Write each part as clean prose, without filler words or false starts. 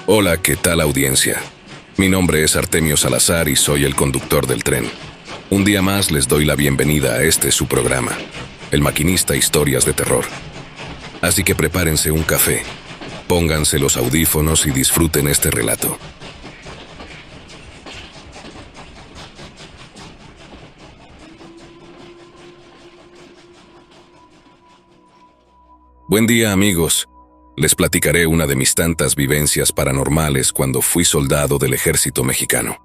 Hola, ¿qué tal audiencia? Mi nombre es Artemio Salazar y soy el conductor del tren. Un día más les doy la bienvenida a este su programa, El Maquinista Historias de Terror. Así que prepárense un café, pónganse los audífonos y disfruten este relato. Buen día, amigos. Les platicaré una de mis tantas vivencias paranormales cuando fui soldado del ejército mexicano.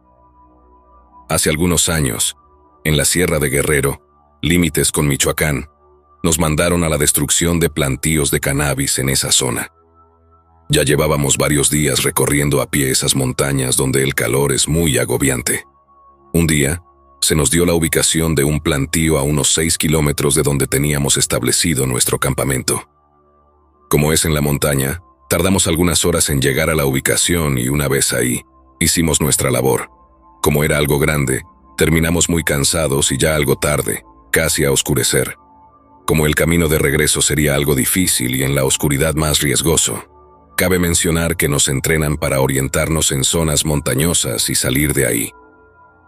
Hace algunos años, en la Sierra de Guerrero, límites con Michoacán, nos mandaron a la destrucción de plantíos de cannabis en esa zona. Ya llevábamos varios días recorriendo a pie esas montañas donde el calor es muy agobiante. Un día, se nos dio la ubicación de un plantío a unos 6 kilómetros de donde teníamos establecido nuestro campamento. Como es en la montaña, tardamos algunas horas en llegar a la ubicación y una vez ahí, hicimos nuestra labor. Como era algo grande, terminamos muy cansados y ya algo tarde, casi a oscurecer. Como el camino de regreso sería algo difícil y en la oscuridad más riesgoso, cabe mencionar que nos entrenan para orientarnos en zonas montañosas y salir de ahí.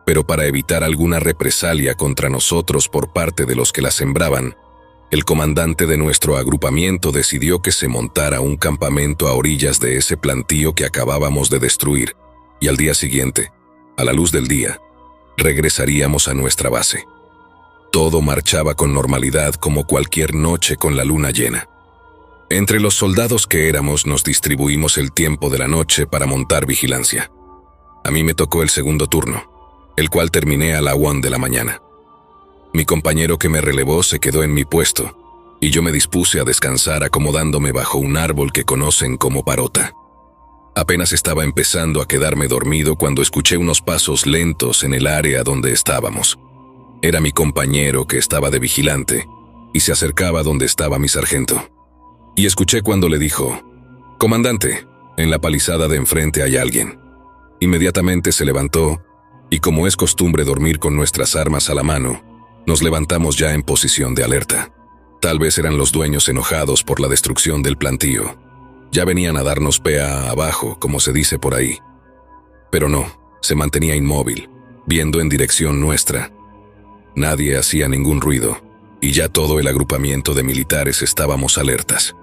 Pero para evitar alguna represalia contra nosotros por parte de los que la sembraban, el comandante de nuestro agrupamiento decidió que se montara un campamento a orillas de ese plantío que acabábamos de destruir, y al día siguiente, a la luz del día, regresaríamos a nuestra base. Todo marchaba con normalidad como cualquier noche con la luna llena. Entre los soldados que éramos nos distribuimos el tiempo de la noche para montar vigilancia. A mí me tocó el segundo turno, el cual terminé a la 1 de la mañana. Mi compañero que me relevó se quedó en mi puesto, y yo me dispuse a descansar acomodándome bajo un árbol que conocen como parota. Apenas estaba empezando a quedarme dormido cuando escuché unos pasos lentos en el área donde estábamos. Era mi compañero que estaba de vigilante, y se acercaba donde estaba mi sargento. Y escuché cuando le dijo: «Comandante, en la palizada de enfrente hay alguien». Inmediatamente se levantó, y como es costumbre dormir con nuestras armas a la mano, nos levantamos ya en posición de alerta. Tal vez eran los dueños enojados por la destrucción del plantío. Ya venían a darnos pea abajo, como se dice por ahí. Pero no, se mantenía inmóvil, viendo en dirección nuestra. Nadie hacía ningún ruido, y ya todo el agrupamiento de militares estábamos alertas.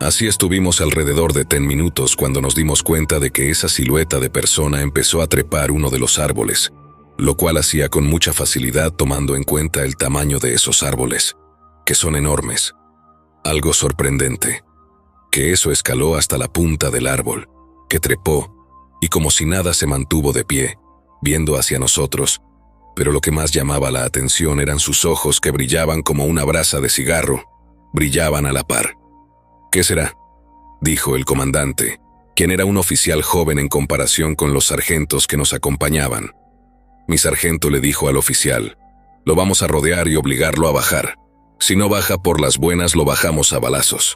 Así estuvimos alrededor de 10 minutos cuando nos dimos cuenta de que esa silueta de persona empezó a trepar uno de los árboles, lo cual hacía con mucha facilidad tomando en cuenta el tamaño de esos árboles, que son enormes. Algo sorprendente, que eso escaló hasta la punta del árbol, que trepó, y como si nada se mantuvo de pie, viendo hacia nosotros, pero lo que más llamaba la atención eran sus ojos que brillaban como una brasa de cigarro, brillaban a la par. «¿Qué será?», dijo el comandante, quien era un oficial joven en comparación con los sargentos que nos acompañaban. Mi sargento le dijo al oficial: «Lo vamos a rodear y obligarlo a bajar. Si no baja por las buenas, lo bajamos a balazos».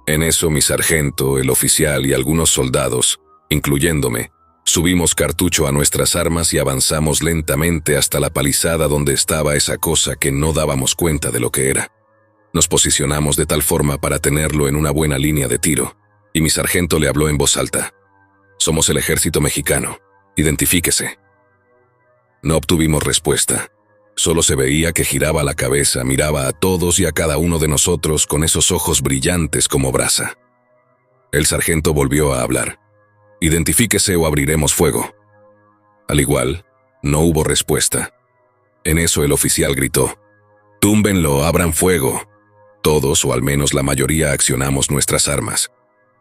En eso mi sargento, el oficial y algunos soldados, incluyéndome, subimos cartucho a nuestras armas y avanzamos lentamente hasta la palizada donde estaba esa cosa que no dábamos cuenta de lo que era. Nos posicionamos de tal forma para tenerlo en una buena línea de tiro, y mi sargento le habló en voz alta: «Somos el ejército mexicano. Identifíquese». No obtuvimos respuesta. Solo se veía que giraba la cabeza, miraba a todos y a cada uno de nosotros con esos ojos brillantes como brasa. El sargento volvió a hablar: «Identifíquese o abriremos fuego». Al igual, no hubo respuesta. En eso el oficial gritó: «Túmbenlo, abran fuego». Todos, o al menos la mayoría, accionamos nuestras armas.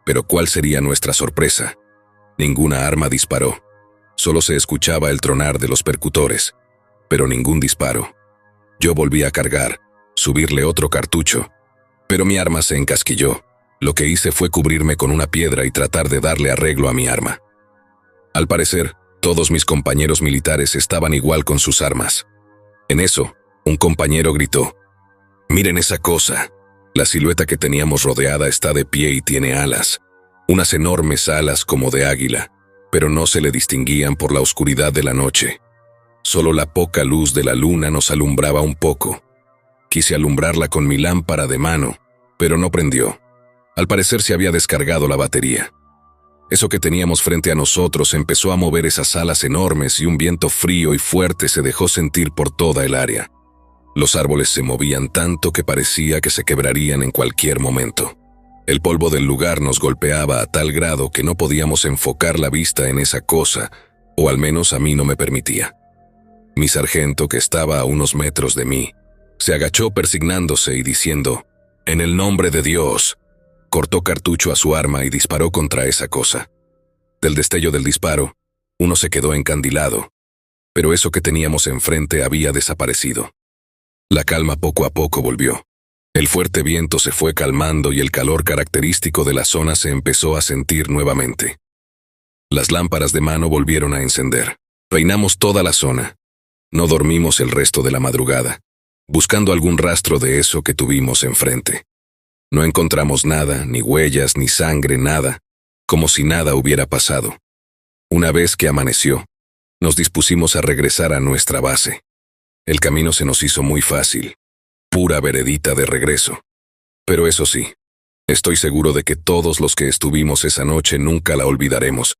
Pero ¿cuál sería nuestra sorpresa? Ninguna arma disparó. Solo se escuchaba el tronar de los percutores, pero ningún disparo. Yo volví a cargar, subirle otro cartucho, pero mi arma se encasquilló. Lo que hice fue cubrirme con una piedra y tratar de darle arreglo a mi arma. Al parecer, todos mis compañeros militares estaban igual con sus armas. En eso, un compañero gritó: «Miren esa cosa. La silueta que teníamos rodeada está de pie y tiene alas, unas enormes alas como de águila, pero no se le distinguían por la oscuridad de la noche. Solo la poca luz de la luna nos alumbraba un poco. Quise alumbrarla con mi lámpara de mano, pero no prendió. Al parecer se había descargado la batería. Eso que teníamos frente a nosotros empezó a mover esas alas enormes y un viento frío y fuerte se dejó sentir por toda el área. Los árboles se movían tanto que parecía que se quebrarían en cualquier momento. El polvo del lugar nos golpeaba a tal grado que no podíamos enfocar la vista en esa cosa, o al menos a mí no me permitía. Mi sargento, que estaba a unos metros de mí, se agachó persignándose y diciendo, «En el nombre de Dios», cortó cartucho a su arma y disparó contra esa cosa. Del destello del disparo, uno se quedó encandilado, pero eso que teníamos enfrente había desaparecido. La calma poco a poco volvió. El fuerte viento se fue calmando y el calor característico de la zona se empezó a sentir nuevamente. Las lámparas de mano volvieron a encender. Peinamos toda la zona. No dormimos el resto de la madrugada, buscando algún rastro de eso que tuvimos enfrente. No encontramos nada, ni huellas, ni sangre, nada, como si nada hubiera pasado. Una vez que amaneció, nos dispusimos a regresar a nuestra base. El camino se nos hizo muy fácil, pura veredita de regreso. Pero eso sí, estoy seguro de que todos los que estuvimos esa noche nunca la olvidaremos,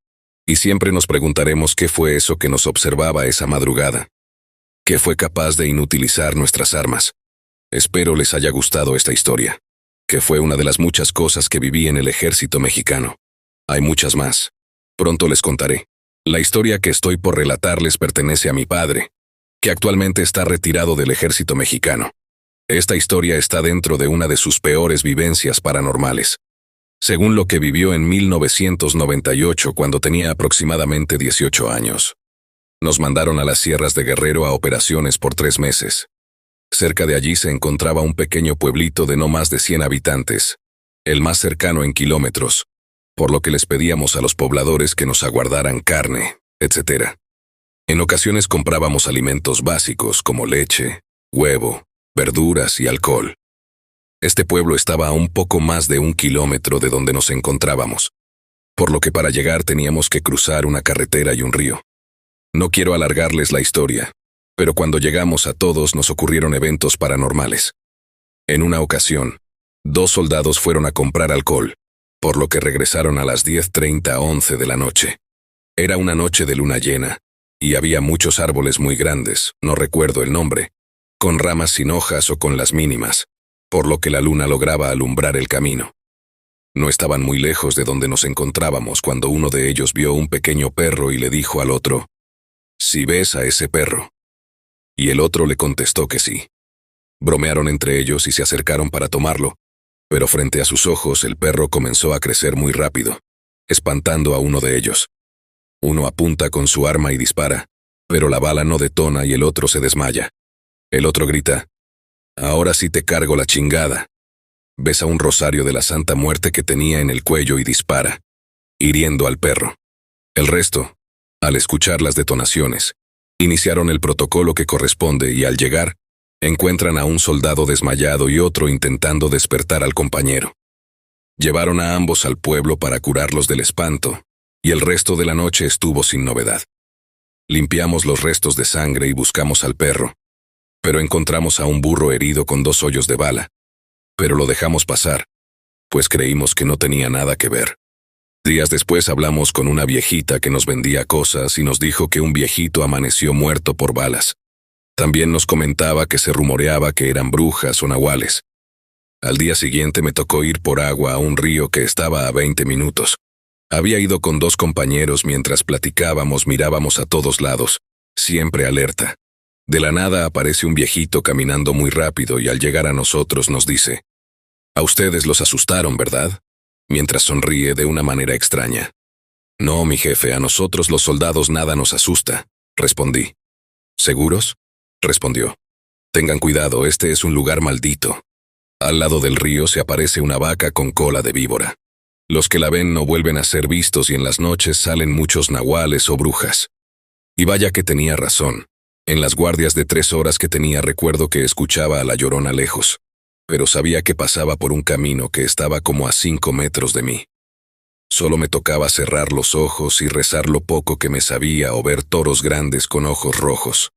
y siempre nos preguntaremos qué fue eso que nos observaba esa madrugada. ¿Qué fue capaz de inutilizar nuestras armas? Espero les haya gustado esta historia, que fue una de las muchas cosas que viví en el ejército mexicano. Hay muchas más. Pronto les contaré. La historia que estoy por relatarles pertenece a mi padre, que actualmente está retirado del ejército mexicano. Esta historia está dentro de una de sus peores vivencias paranormales. Según lo que vivió en 1998 cuando tenía aproximadamente 18 años. Nos mandaron a las sierras de Guerrero a operaciones por 3 meses. Cerca de allí se encontraba un pequeño pueblito de no más de 100 habitantes, el más cercano en kilómetros, por lo que les pedíamos a los pobladores que nos aguardaran carne, etc. En ocasiones comprábamos alimentos básicos como leche, huevo, verduras y alcohol. Este pueblo estaba a un poco más de 1 kilómetro de donde nos encontrábamos, por lo que para llegar teníamos que cruzar una carretera y un río. No quiero alargarles la historia, pero cuando llegamos a todos nos ocurrieron eventos paranormales. En una ocasión, 2 soldados fueron a comprar alcohol, por lo que regresaron a las 10:30 a 11 de la noche. Era una noche de luna llena, y había muchos árboles muy grandes, no recuerdo el nombre, con ramas sin hojas o con las mínimas, por lo que la luna lograba alumbrar el camino. No estaban muy lejos de donde nos encontrábamos cuando uno de ellos vio un pequeño perro y le dijo al otro, «¿Si ves a ese perro?». Y el otro le contestó que sí. Bromearon entre ellos y se acercaron para tomarlo, pero frente a sus ojos el perro comenzó a crecer muy rápido, espantando a uno de ellos. Uno apunta con su arma y dispara, pero la bala no detona y el otro se desmaya. El otro grita, «Ahora sí te cargo la chingada». Besa un rosario de la Santa Muerte que tenía en el cuello y dispara, hiriendo al perro. El resto, al escuchar las detonaciones, iniciaron el protocolo que corresponde y al llegar, encuentran a un soldado desmayado y otro intentando despertar al compañero. Llevaron a ambos al pueblo para curarlos del espanto, y el resto de la noche estuvo sin novedad. Limpiamos los restos de sangre y buscamos al perro, pero encontramos a un burro herido con 2 hoyos de bala, pero lo dejamos pasar, pues creímos que no tenía nada que ver. Días después hablamos con una viejita que nos vendía cosas y nos dijo que un viejito amaneció muerto por balas. También nos comentaba que se rumoreaba que eran brujas o nahuales. Al día siguiente me tocó ir por agua a un río que estaba a 20 minutos. Había ido con 2 compañeros mientras platicábamos, mirábamos a todos lados, siempre alerta. De la nada aparece un viejito caminando muy rápido y al llegar a nosotros nos dice, «A ustedes los asustaron, ¿verdad?», mientras sonríe de una manera extraña. «No, mi jefe, a nosotros los soldados nada nos asusta», respondí. «¿Seguros?», respondió. «Tengan cuidado, este es un lugar maldito. Al lado del río se aparece una vaca con cola de víbora. Los que la ven no vuelven a ser vistos y en las noches salen muchos nahuales o brujas». Y vaya que tenía razón. En las guardias de 3 horas que tenía recuerdo que escuchaba a la Llorona lejos, pero sabía que pasaba por un camino que estaba como a 5 metros de mí. Solo me tocaba cerrar los ojos y rezar lo poco que me sabía o ver toros grandes con ojos rojos.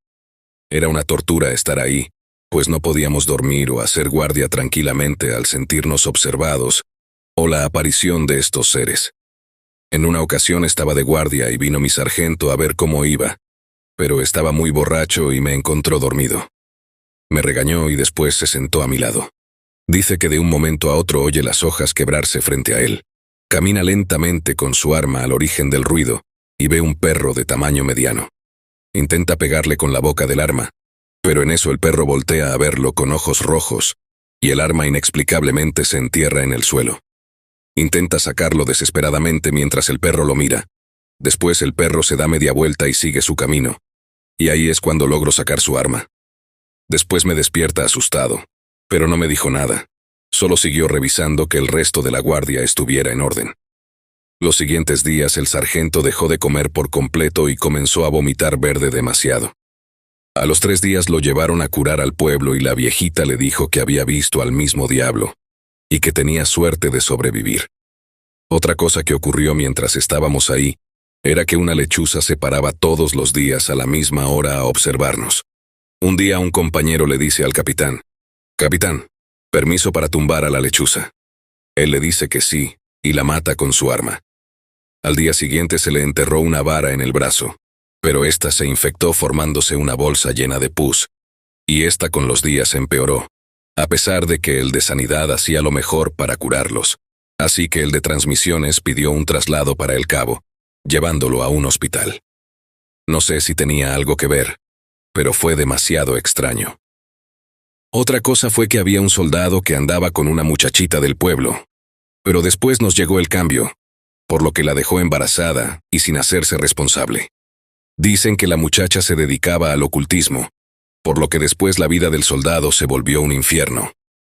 Era una tortura estar ahí, pues no podíamos dormir o hacer guardia tranquilamente al sentirnos observados o la aparición de estos seres. En una ocasión estaba de guardia y vino mi sargento a ver cómo iba, pero estaba muy borracho y me encontró dormido. Me regañó y después se sentó a mi lado. Dice que de un momento a otro oye las hojas quebrarse frente a él. Camina lentamente con su arma al origen del ruido y ve un perro de tamaño mediano. Intenta pegarle con la boca del arma, pero en eso el perro voltea a verlo con ojos rojos y el arma inexplicablemente se entierra en el suelo. Intenta sacarlo desesperadamente mientras el perro lo mira. Después el perro se da media vuelta y sigue su camino, y ahí es cuando logro sacar su arma. Después me despierta asustado, pero no me dijo nada. Solo siguió revisando que el resto de la guardia estuviera en orden. Los siguientes días el sargento dejó de comer por completo y comenzó a vomitar verde demasiado. A los 3 días lo llevaron a curar al pueblo y la viejita le dijo que había visto al mismo diablo y que tenía suerte de sobrevivir. Otra cosa que ocurrió mientras estábamos ahí era que una lechuza se paraba todos los días a la misma hora a observarnos. Un día un compañero le dice al capitán: «Capitán, permiso para tumbar a la lechuza». Él le dice que sí y la mata con su arma. Al día siguiente se le enterró una vara en el brazo, pero ésta se infectó formándose una bolsa llena de pus, y ésta con los días empeoró, a pesar de que el de sanidad hacía lo mejor para curarlos. Así que el de transmisiones pidió un traslado para el cabo, llevándolo a un hospital. No sé si tenía algo que ver, pero fue demasiado extraño. Otra cosa fue que había un soldado que andaba con una muchachita del pueblo, pero después nos llegó el cambio, por lo que la dejó embarazada y sin hacerse responsable. Dicen que la muchacha se dedicaba al ocultismo, por lo que después la vida del soldado se volvió un infierno.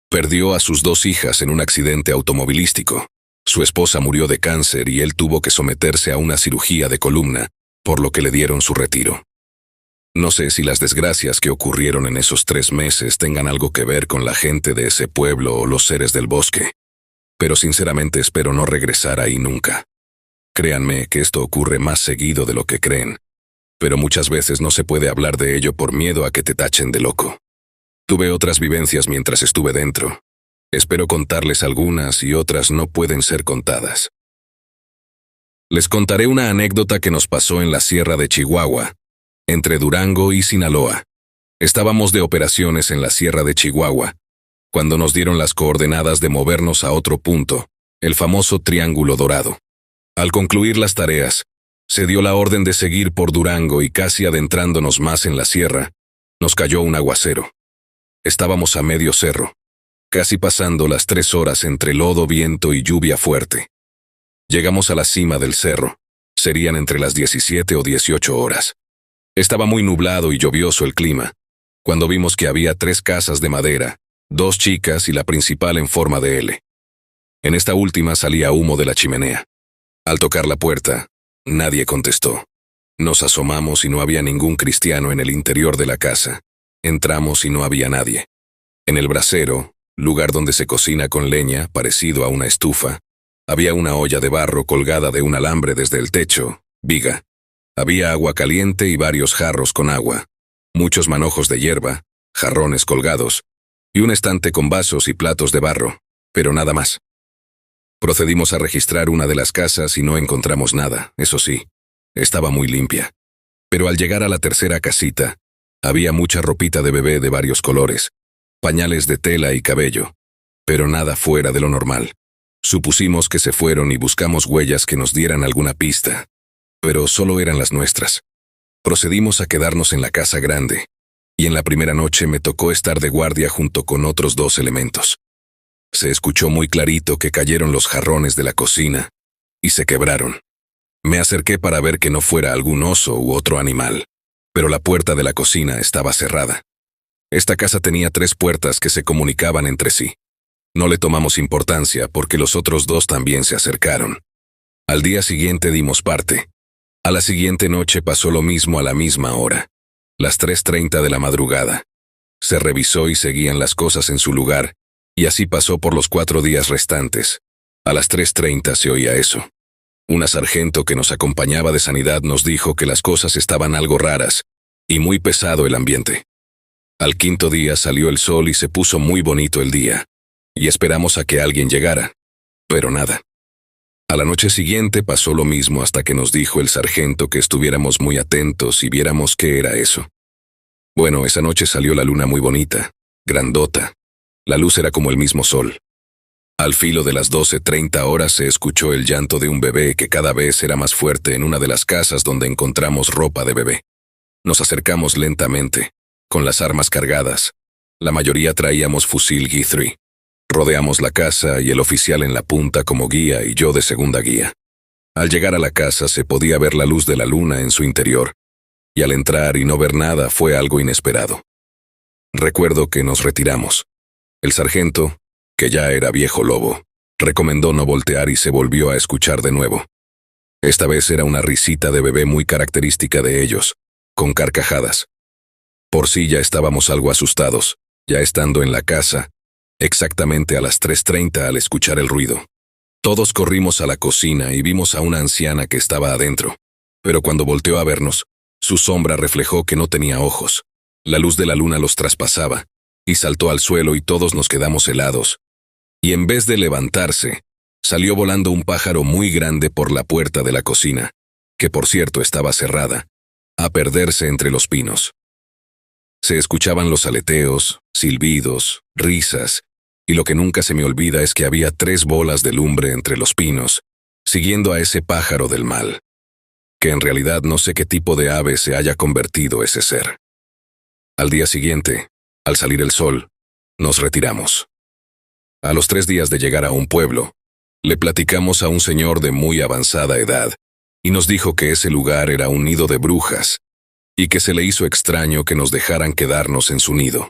Perdió a sus 2 hijas en un accidente automovilístico. Su esposa murió de cáncer y él tuvo que someterse a una cirugía de columna, por lo que le dieron su retiro. No sé si las desgracias que ocurrieron en esos 3 meses tengan algo que ver con la gente de ese pueblo o los seres del bosque, pero sinceramente espero no regresar ahí nunca. Créanme que esto ocurre más seguido de lo que creen, pero muchas veces no se puede hablar de ello por miedo a que te tachen de loco. Tuve otras vivencias mientras estuve dentro. Espero contarles algunas y otras no pueden ser contadas. Les contaré una anécdota que nos pasó en la Sierra de Chihuahua, entre Durango y Sinaloa. Estábamos de operaciones en la Sierra de Chihuahua, cuando nos dieron las coordenadas de movernos a otro punto, el famoso Triángulo Dorado. Al concluir las tareas, se dio la orden de seguir por Durango y casi adentrándonos más en la sierra, nos cayó un aguacero. Estábamos a medio cerro, casi pasando las 3 horas entre lodo, viento y lluvia fuerte. Llegamos a la cima del cerro, serían entre las 17 o 18 horas. Estaba muy nublado y lluvioso el clima, cuando vimos que había 3 casas de madera, 2 chicas y la principal en forma de L. En esta última salía humo de la chimenea. Al tocar la puerta, nadie contestó. Nos asomamos y no había ningún cristiano en el interior de la casa. Entramos y no había nadie. En el brasero, lugar donde se cocina con leña, parecido a una estufa, había una olla de barro colgada de un alambre desde el techo, viga. Había agua caliente y varios jarros con agua, muchos manojos de hierba, jarrones colgados, y un estante con vasos y platos de barro, pero nada más. Procedimos a registrar una de las casas y no encontramos nada, eso sí, estaba muy limpia. Pero al llegar a la tercera casita, había mucha ropita de bebé de varios colores, pañales de tela y cabello, pero nada fuera de lo normal. Supusimos que se fueron y buscamos huellas que nos dieran alguna pista, pero solo eran las nuestras. Procedimos a quedarnos en la casa grande, y en la primera noche me tocó estar de guardia junto con otros 2 elementos. Se escuchó muy clarito que cayeron los jarrones de la cocina, y se quebraron. Me acerqué para ver que no fuera algún oso u otro animal, pero la puerta de la cocina estaba cerrada. Esta casa tenía 3 puertas que se comunicaban entre sí. No le tomamos importancia porque los otros 2 también se acercaron. Al día siguiente dimos parte. A la siguiente noche pasó lo mismo a la misma hora, las 3:30 de la madrugada. Se revisó y seguían las cosas en su lugar, y así pasó por los 4 días restantes. A las 3:30 se oía eso. Una sargento que nos acompañaba de sanidad nos dijo que las cosas estaban algo raras, y muy pesado el ambiente. Al 5.º día salió el sol y se puso muy bonito el día, y esperamos a que alguien llegara, pero nada. A la noche siguiente pasó lo mismo hasta que nos dijo el sargento que estuviéramos muy atentos y viéramos qué era eso. Bueno, esa noche salió la luna muy bonita, grandota. La luz era como el mismo sol. Al filo de las 12:30 se escuchó el llanto de un bebé que cada vez era más fuerte en una de las casas donde encontramos ropa de bebé. Nos acercamos lentamente, con las armas cargadas. La mayoría traíamos fusil G3. Rodeamos la casa y el oficial en la punta como guía y yo de segunda guía. Al llegar a la casa se podía ver la luz de la luna en su interior, y al entrar y no ver nada fue algo inesperado. Recuerdo que nos retiramos. El sargento, que ya era viejo lobo, recomendó no voltear y se volvió a escuchar de nuevo. Esta vez era una risita de bebé muy característica de ellos, con carcajadas. Por sí ya estábamos algo asustados, ya estando en la casa, exactamente a las 3:30 al escuchar el ruido. Todos corrimos a la cocina y vimos a una anciana que estaba adentro, pero cuando volteó a vernos, su sombra reflejó que no tenía ojos. La luz de la luna los traspasaba, y saltó al suelo y todos nos quedamos helados. Y en vez de levantarse, salió volando un pájaro muy grande por la puerta de la cocina, que por cierto estaba cerrada, a perderse entre los pinos. Se escuchaban los aleteos, silbidos, risas, y lo que nunca se me olvida es que había 3 bolas de lumbre entre los pinos, siguiendo a ese pájaro del mal, que en realidad no sé qué tipo de ave se haya convertido ese ser. Al día siguiente, al salir el sol, nos retiramos. A los 3 días de llegar a un pueblo, le platicamos a un señor de muy avanzada edad, y nos dijo que ese lugar era un nido de brujas, y que se le hizo extraño que nos dejaran quedarnos en su nido.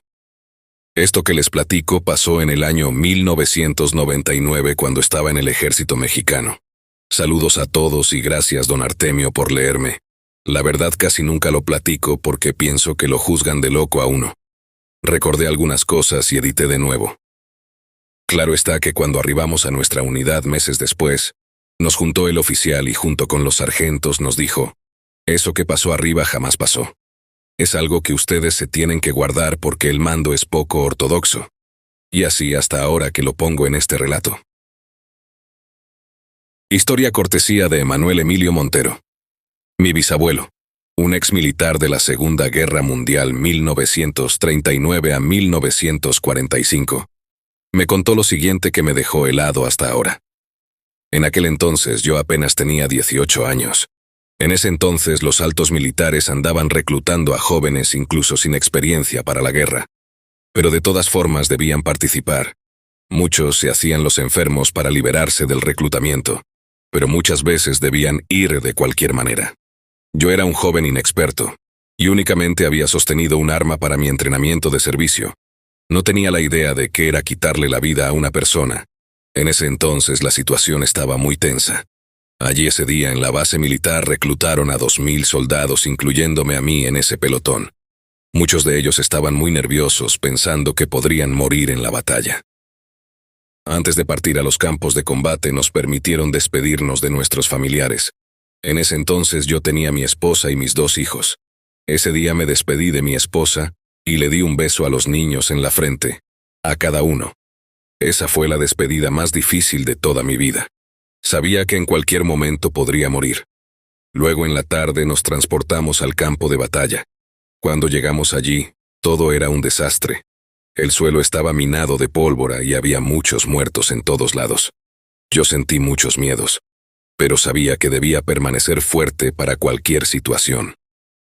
Esto que les platico pasó en el año 1999 cuando estaba en el ejército mexicano. Saludos a todos y gracias don Artemio por leerme. La verdad casi nunca lo platico porque pienso que lo juzgan de loco a uno. Recordé algunas cosas y edité de nuevo. Claro está que cuando arribamos a nuestra unidad meses después, nos juntó el oficial y junto con los sargentos nos dijo: eso que pasó arriba jamás pasó. Es algo que ustedes se tienen que guardar porque el mando es poco ortodoxo. Y así hasta ahora que lo pongo en este relato. Historia cortesía de Emanuel Emilio Montero. Mi bisabuelo, un ex militar de la Segunda Guerra Mundial 1939 a 1945, me contó lo siguiente que me dejó helado hasta ahora. En aquel entonces yo apenas tenía 18 años. En ese entonces los altos militares andaban reclutando a jóvenes incluso sin experiencia para la guerra. Pero de todas formas debían participar. Muchos se hacían los enfermos para liberarse del reclutamiento, pero muchas veces debían ir de cualquier manera. Yo era un joven inexperto, y únicamente había sostenido un arma para mi entrenamiento de servicio. No tenía la idea de qué era quitarle la vida a una persona. En ese entonces la situación estaba muy tensa. Allí ese día en la base militar reclutaron a 2000 soldados, incluyéndome a mí en ese pelotón. Muchos de ellos estaban muy nerviosos, pensando que podrían morir en la batalla. Antes de partir a los campos de combate nos permitieron despedirnos de nuestros familiares. En ese entonces yo tenía mi esposa y mis 2 hijos. Ese día me despedí de mi esposa y le di un beso a los niños en la frente, a cada uno. Esa fue la despedida más difícil de toda mi vida. Sabía que en cualquier momento podría morir. Luego en la tarde nos transportamos al campo de batalla. Cuando llegamos allí, todo era un desastre. El suelo estaba minado de pólvora y había muchos muertos en todos lados. Yo sentí muchos miedos, pero sabía que debía permanecer fuerte para cualquier situación.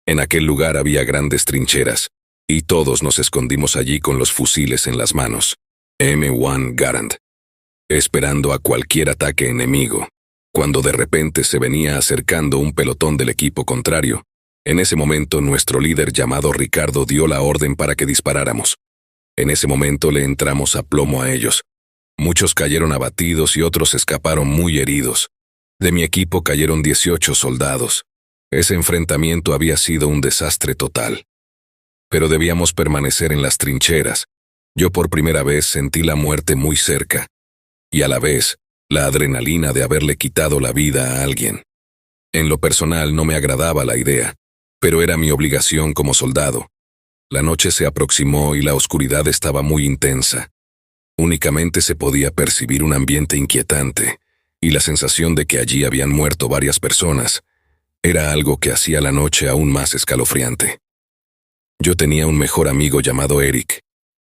En aquel lugar había grandes trincheras, y todos nos escondimos allí con los fusiles en las manos. M1 Garand. Esperando a cualquier ataque enemigo, cuando de repente se venía acercando un pelotón del equipo contrario. En ese momento nuestro líder llamado Ricardo dio la orden para que disparáramos. En ese momento le entramos a plomo a ellos. Muchos cayeron abatidos y otros escaparon muy heridos. De mi equipo cayeron 18 soldados. Ese enfrentamiento había sido un desastre total. Pero debíamos permanecer en las trincheras. Yo por primera vez sentí la muerte muy cerca. Y a la vez, la adrenalina de haberle quitado la vida a alguien. En lo personal no me agradaba la idea, pero era mi obligación como soldado. La noche se aproximó y la oscuridad estaba muy intensa. Únicamente se podía percibir un ambiente inquietante, y la sensación de que allí habían muerto varias personas era algo que hacía la noche aún más escalofriante. Yo tenía un mejor amigo llamado Eric,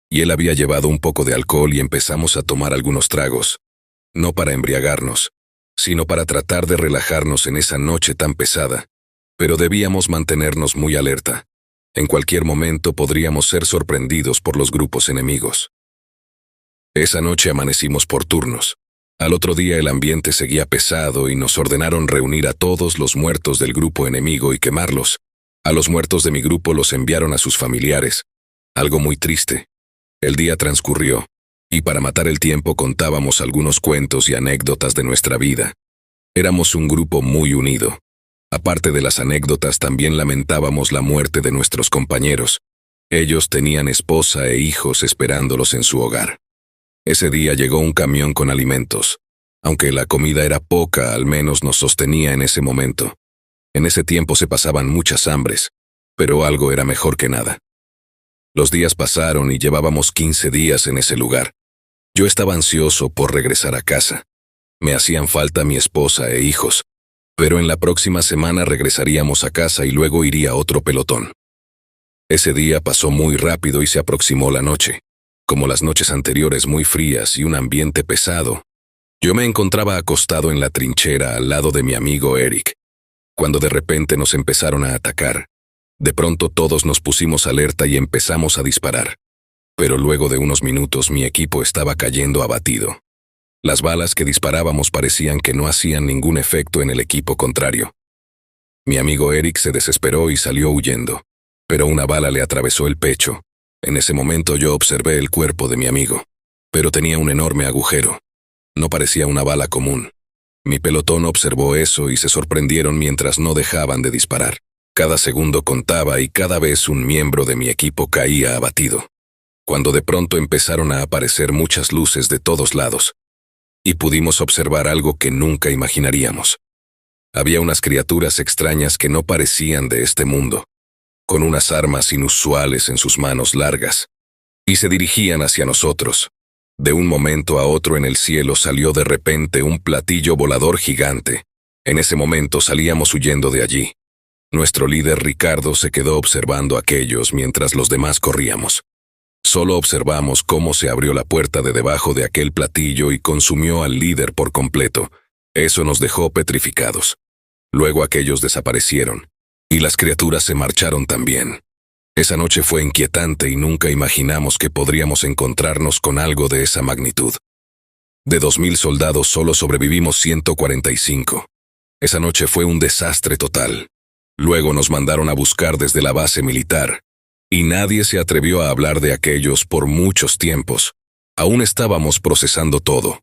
y él había llevado un poco de alcohol y empezamos a tomar algunos tragos, no para embriagarnos, sino para tratar de relajarnos en esa noche tan pesada, pero debíamos mantenernos muy alerta. En cualquier momento podríamos ser sorprendidos por los grupos enemigos. Esa noche amanecimos por turnos. Al otro día el ambiente seguía pesado y nos ordenaron reunir a todos los muertos del grupo enemigo y quemarlos. A los muertos de mi grupo los enviaron a sus familiares. Algo muy triste. El día transcurrió, y para matar el tiempo contábamos algunos cuentos y anécdotas de nuestra vida. Éramos un grupo muy unido. Aparte de las anécdotas, también lamentábamos la muerte de nuestros compañeros. Ellos tenían esposa e hijos esperándolos en su hogar. Ese día llegó un camión con alimentos. Aunque la comida era poca, al menos nos sostenía en ese momento. En ese tiempo se pasaban muchas hambres, pero algo era mejor que nada. Los días pasaron y llevábamos 15 días en ese lugar. Yo estaba ansioso por regresar a casa. Me hacían falta mi esposa e hijos, pero en la próxima semana regresaríamos a casa y luego iría a otro pelotón. Ese día pasó muy rápido y se aproximó la noche. Como las noches anteriores muy frías y un ambiente pesado, yo me encontraba acostado en la trinchera al lado de mi amigo Eric, cuando de repente nos empezaron a atacar. De pronto todos nos pusimos alerta y empezamos a disparar. Pero luego de unos minutos mi equipo estaba cayendo abatido. Las balas que disparábamos parecían que no hacían ningún efecto en el equipo contrario. Mi amigo Eric se desesperó y salió huyendo, pero una bala le atravesó el pecho. En ese momento yo observé el cuerpo de mi amigo, pero tenía un enorme agujero. No parecía una bala común. Mi pelotón observó eso y se sorprendieron mientras no dejaban de disparar. Cada segundo contaba y cada vez un miembro de mi equipo caía abatido. Cuando de pronto empezaron a aparecer muchas luces de todos lados, y pudimos observar algo que nunca imaginaríamos. Había unas criaturas extrañas que no parecían de este mundo, con unas armas inusuales en sus manos largas, y se dirigían hacia nosotros. De un momento a otro en el cielo salió de repente un platillo volador gigante. En ese momento salíamos huyendo de allí. Nuestro líder Ricardo se quedó observando a aquellos mientras los demás corríamos. Solo observamos cómo se abrió la puerta de debajo de aquel platillo y consumió al líder por completo. Eso nos dejó petrificados. Luego aquellos desaparecieron, y las criaturas se marcharon también. Esa noche fue inquietante y nunca imaginamos que podríamos encontrarnos con algo de esa magnitud. De 2000 soldados solo sobrevivimos 145. Esa noche fue un desastre total. Luego nos mandaron a buscar desde la base militar, y nadie se atrevió a hablar de aquellos por muchos tiempos. Aún estábamos procesando todo,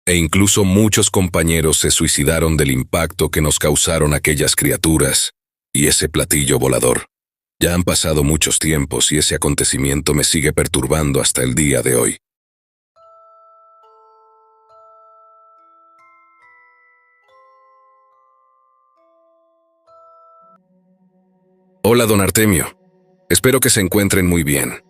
e incluso muchos compañeros se suicidaron del impacto que nos causaron aquellas criaturas y ese platillo volador. Ya han pasado muchos tiempos y ese acontecimiento me sigue perturbando hasta el día de hoy. Hola, don Artemio. Espero que se encuentren muy bien.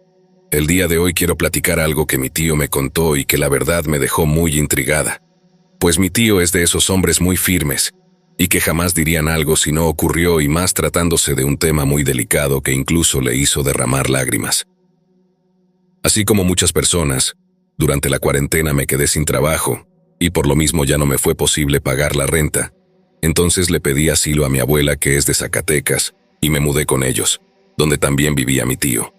El día de hoy quiero platicar algo que mi tío me contó y que la verdad me dejó muy intrigada. Pues mi tío es de esos hombres muy firmes y que jamás dirían algo si no ocurrió, y más tratándose de un tema muy delicado que incluso le hizo derramar lágrimas. Así como muchas personas, durante la cuarentena me quedé sin trabajo y por lo mismo ya no me fue posible pagar la renta. Entonces le pedí asilo a mi abuela, que es de Zacatecas, y me mudé con ellos, donde también vivía mi tío.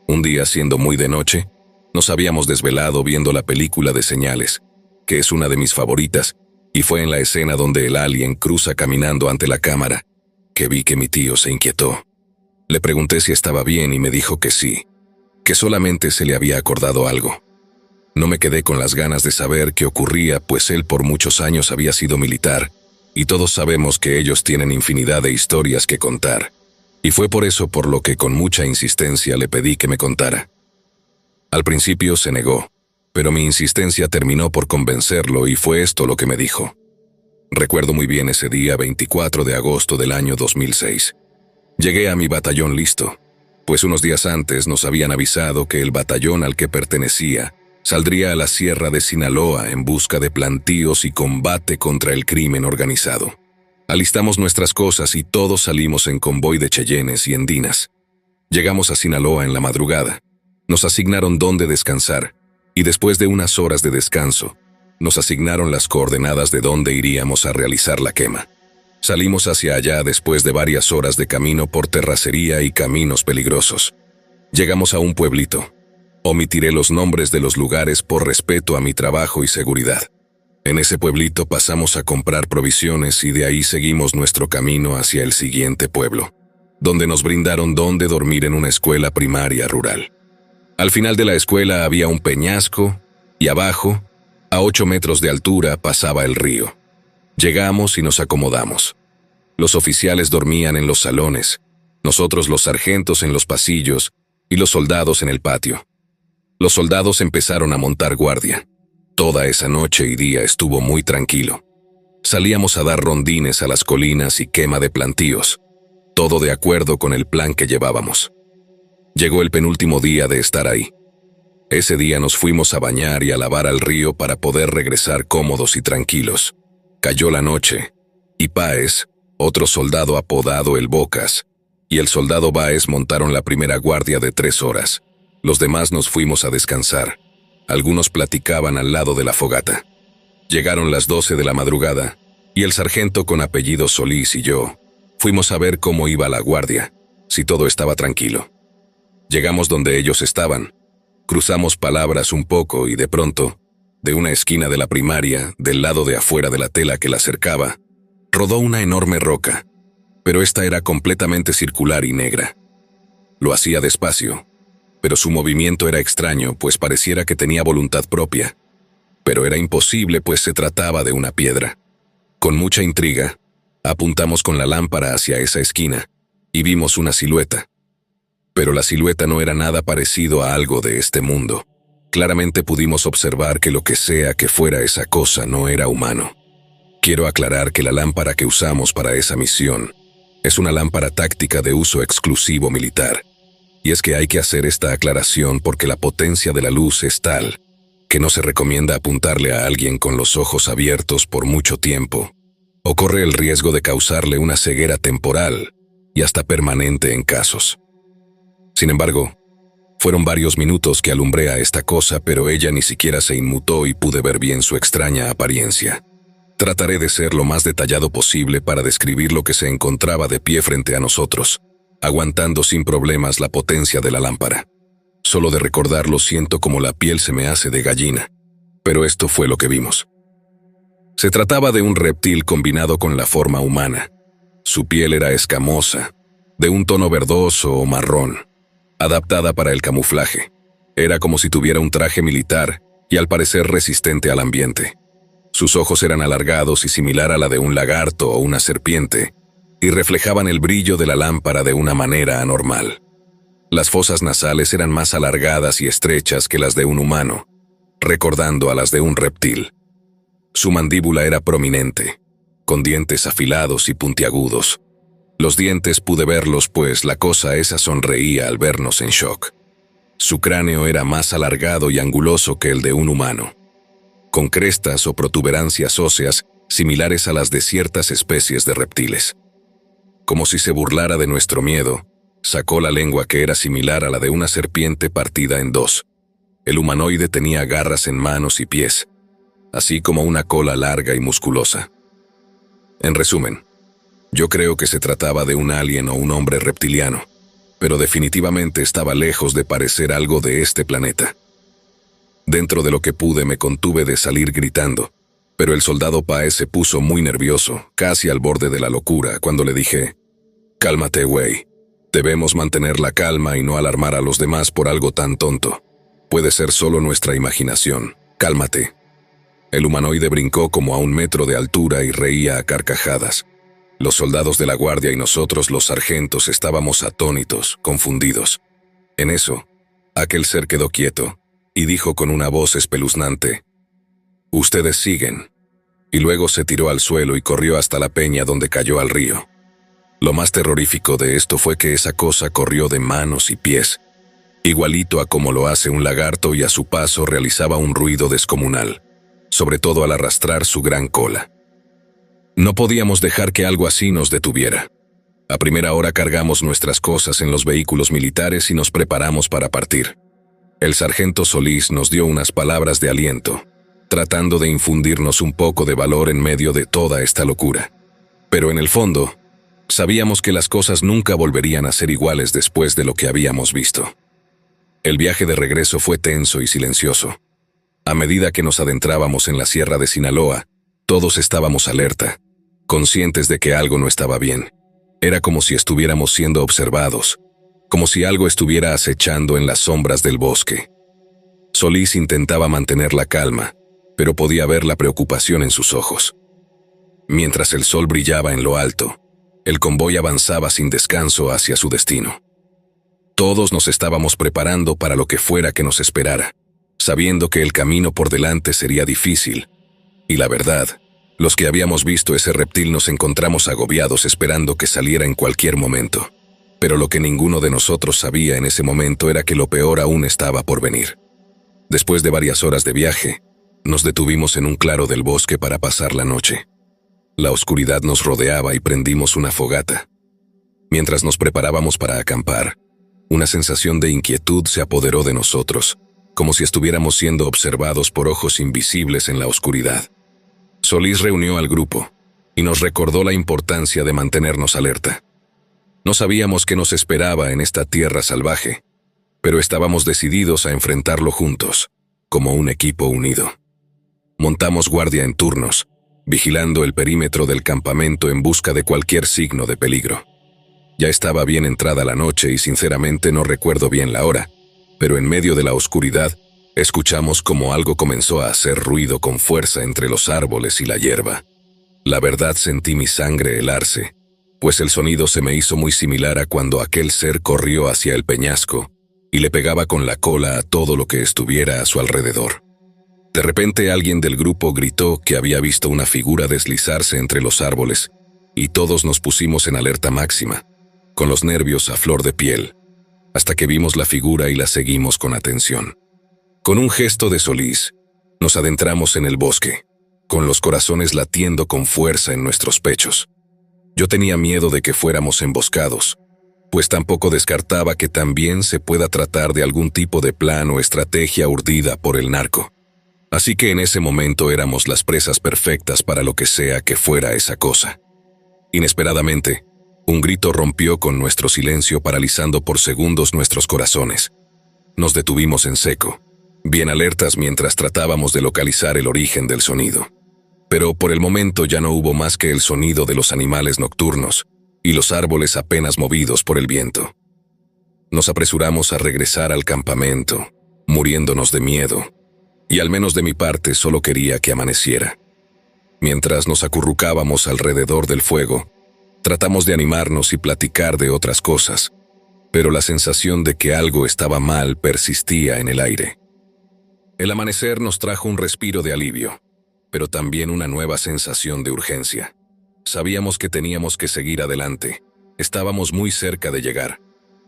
Un día, siendo muy de noche, nos habíamos desvelado viendo la película de Señales, que es una de mis favoritas, y fue en la escena donde el alien cruza caminando ante la cámara, que vi que mi tío se inquietó. Le pregunté si estaba bien y me dijo que sí, que solamente se le había acordado algo. No me quedé con las ganas de saber qué ocurría, pues él por muchos años había sido militar, y todos sabemos que ellos tienen infinidad de historias que contar, y fue por eso por lo que con mucha insistencia le pedí que me contara. Al principio se negó, pero mi insistencia terminó por convencerlo y fue esto lo que me dijo. Recuerdo muy bien ese día 24 de agosto del año 2006. Llegué a mi batallón listo, pues unos días antes nos habían avisado que el batallón al que pertenecía Saldría a la sierra de Sinaloa en busca de plantíos y combate contra el crimen organizado. Alistamos nuestras cosas y todos salimos en convoy de cheyennes y endinas. Llegamos a Sinaloa en la madrugada. Nos asignaron dónde descansar, y después de unas horas de descanso, nos asignaron las coordenadas de dónde iríamos a realizar la quema. Salimos hacia allá después de varias horas de camino por terracería y caminos peligrosos. Llegamos a un pueblito. Omitiré los nombres de los lugares por respeto a mi trabajo y seguridad. En ese pueblito pasamos a comprar provisiones y de ahí seguimos nuestro camino hacia el siguiente pueblo, donde nos brindaron dónde dormir en una escuela primaria rural. Al final de la escuela había un peñasco y abajo, a 8 metros de altura, pasaba el río. Llegamos y nos acomodamos. Los oficiales dormían en los salones, nosotros los sargentos en los pasillos y los soldados en el patio. Los soldados empezaron a montar guardia. Toda esa noche y día estuvo muy tranquilo. Salíamos a dar rondines a las colinas y quema de plantíos, todo de acuerdo con el plan que llevábamos. Llegó el penúltimo día de estar ahí. Ese día nos fuimos a bañar y a lavar al río para poder regresar cómodos y tranquilos. Cayó la noche, y Páez, otro soldado apodado el Bocas, y el soldado Báez montaron la primera guardia de 3 horas. Los demás nos fuimos a descansar. Algunos platicaban al lado de la fogata. Llegaron las 12 de la madrugada, y el sargento con apellido Solís y yo fuimos a ver cómo iba la guardia, si todo estaba tranquilo. Llegamos donde ellos estaban, cruzamos palabras un poco y de pronto, de una esquina de la primaria, del lado de afuera de la tela que la cercaba, rodó una enorme roca, pero esta era completamente circular y negra. Lo hacía despacio, pero su movimiento era extraño, pues pareciera que tenía voluntad propia. Pero era imposible, pues se trataba de una piedra. Con mucha intriga, apuntamos con la lámpara hacia esa esquina, y vimos una silueta. Pero la silueta no era nada parecido a algo de este mundo. Claramente pudimos observar que lo que sea que fuera esa cosa no era humano. Quiero aclarar que la lámpara que usamos para esa misión es una lámpara táctica de uso exclusivo militar. Y es que hay que hacer esta aclaración porque la potencia de la luz es tal que no se recomienda apuntarle a alguien con los ojos abiertos por mucho tiempo, o corre el riesgo de causarle una ceguera temporal y hasta permanente en casos. Sin embargo, fueron varios minutos que alumbré a esta cosa, pero ella ni siquiera se inmutó y pude ver bien su extraña apariencia. Trataré de ser lo más detallado posible para describir lo que se encontraba de pie frente a nosotros, aguantando sin problemas la potencia de la lámpara. Solo de recordarlo siento como la piel se me hace de gallina, pero esto fue lo que vimos. Se trataba de un reptil combinado con la forma humana. Su piel era escamosa, de un tono verdoso o marrón, adaptada para el camuflaje. Era como si tuviera un traje militar y al parecer resistente al ambiente. Sus ojos eran alargados y similar a la de un lagarto o una serpiente, y reflejaban el brillo de la lámpara de una manera anormal. Las fosas nasales eran más alargadas y estrechas que las de un humano, recordando a las de un reptil. Su mandíbula era prominente, con dientes afilados y puntiagudos. Los dientes pude verlos, pues la cosa esa sonreía al vernos en shock. Su cráneo era más alargado y anguloso que el de un humano, con crestas o protuberancias óseas similares a las de ciertas especies de reptiles. Como si se burlara de nuestro miedo, sacó la lengua que era similar a la de una serpiente partida en 2. El humanoide tenía garras en manos y pies, así como una cola larga y musculosa. En resumen, yo creo que se trataba de un alien o un hombre reptiliano, pero definitivamente estaba lejos de parecer algo de este planeta. Dentro de lo que pude me contuve de salir gritando, pero el soldado Páez se puso muy nervioso, casi al borde de la locura, cuando le dije: «Cálmate, güey. Debemos mantener la calma y no alarmar a los demás por algo tan tonto. Puede ser solo nuestra imaginación. Cálmate». El humanoide brincó como a 1 metro de altura y reía a carcajadas. Los soldados de la guardia y nosotros, los sargentos, estábamos atónitos, confundidos. En eso, aquel ser quedó quieto y dijo con una voz espeluznante: «Ustedes siguen». Y luego se tiró al suelo y corrió hasta la peña donde cayó al río. Lo más terrorífico de esto fue que esa cosa corrió de manos y pies. igualito a como lo hace un lagarto, y a su paso realizaba un ruido descomunal, sobre todo al arrastrar su gran cola. No podíamos dejar que algo así nos detuviera. A primera hora cargamos nuestras cosas en los vehículos militares y nos preparamos para partir. El sargento Solís nos dio unas palabras de aliento, tratando de infundirnos un poco de valor en medio de toda esta locura. Pero en el fondo, sabíamos que las cosas nunca volverían a ser iguales después de lo que habíamos visto. El viaje de regreso fue tenso y silencioso. A medida que nos adentrábamos en la sierra de Sinaloa, todos estábamos alerta, conscientes de que algo no estaba bien. Era como si estuviéramos siendo observados, como si algo estuviera acechando en las sombras del bosque. Solís intentaba mantener la calma, pero podía ver la preocupación en sus ojos. Mientras el sol brillaba en lo alto, el convoy avanzaba sin descanso hacia su destino. Todos nos estábamos preparando para lo que fuera que nos esperara, sabiendo que el camino por delante sería difícil. Y la verdad, los que habíamos visto ese reptil nos encontramos agobiados esperando que saliera en cualquier momento. Pero lo que ninguno de nosotros sabía en ese momento era que lo peor aún estaba por venir. Después de varias horas de viaje, nos detuvimos en un claro del bosque para pasar la noche. La oscuridad nos rodeaba y prendimos una fogata. Mientras nos preparábamos para acampar, una sensación de inquietud se apoderó de nosotros, como si estuviéramos siendo observados por ojos invisibles en la oscuridad. Solís reunió al grupo y nos recordó la importancia de mantenernos alerta. No sabíamos qué nos esperaba en esta tierra salvaje, pero estábamos decididos a enfrentarlo juntos, como un equipo unido. Montamos guardia en turnos, vigilando el perímetro del campamento en busca de cualquier signo de peligro. Ya estaba bien entrada la noche y sinceramente no recuerdo bien la hora, pero en medio de la oscuridad, escuchamos como algo comenzó a hacer ruido con fuerza entre los árboles y la hierba. La verdad, sentí mi sangre helarse, pues el sonido se me hizo muy similar a cuando aquel ser corrió hacia el peñasco y le pegaba con la cola a todo lo que estuviera a su alrededor. De repente alguien del grupo gritó que había visto una figura deslizarse entre los árboles, y todos nos pusimos en alerta máxima, con los nervios a flor de piel, hasta que vimos la figura y la seguimos con atención. Con un gesto de Solís, nos adentramos en el bosque, con los corazones latiendo con fuerza en nuestros pechos. Yo tenía miedo de que fuéramos emboscados, pues tampoco descartaba que también se pueda tratar de algún tipo de plan o estrategia urdida por el narco. Así que en ese momento éramos las presas perfectas para lo que sea que fuera esa cosa. Inesperadamente, un grito rompió con nuestro silencio, paralizando por segundos nuestros corazones. Nos detuvimos en seco, bien alertas mientras tratábamos de localizar el origen del sonido. Pero por el momento ya no hubo más que el sonido de los animales nocturnos y los árboles apenas movidos por el viento. Nos apresuramos a regresar al campamento, muriéndonos de miedo, y al menos de mi parte solo quería que amaneciera. Mientras nos acurrucábamos alrededor del fuego, tratamos de animarnos y platicar de otras cosas, pero la sensación de que algo estaba mal persistía en el aire. El amanecer nos trajo un respiro de alivio, pero también una nueva sensación de urgencia. Sabíamos que teníamos que seguir adelante. Estábamos muy cerca de llegar.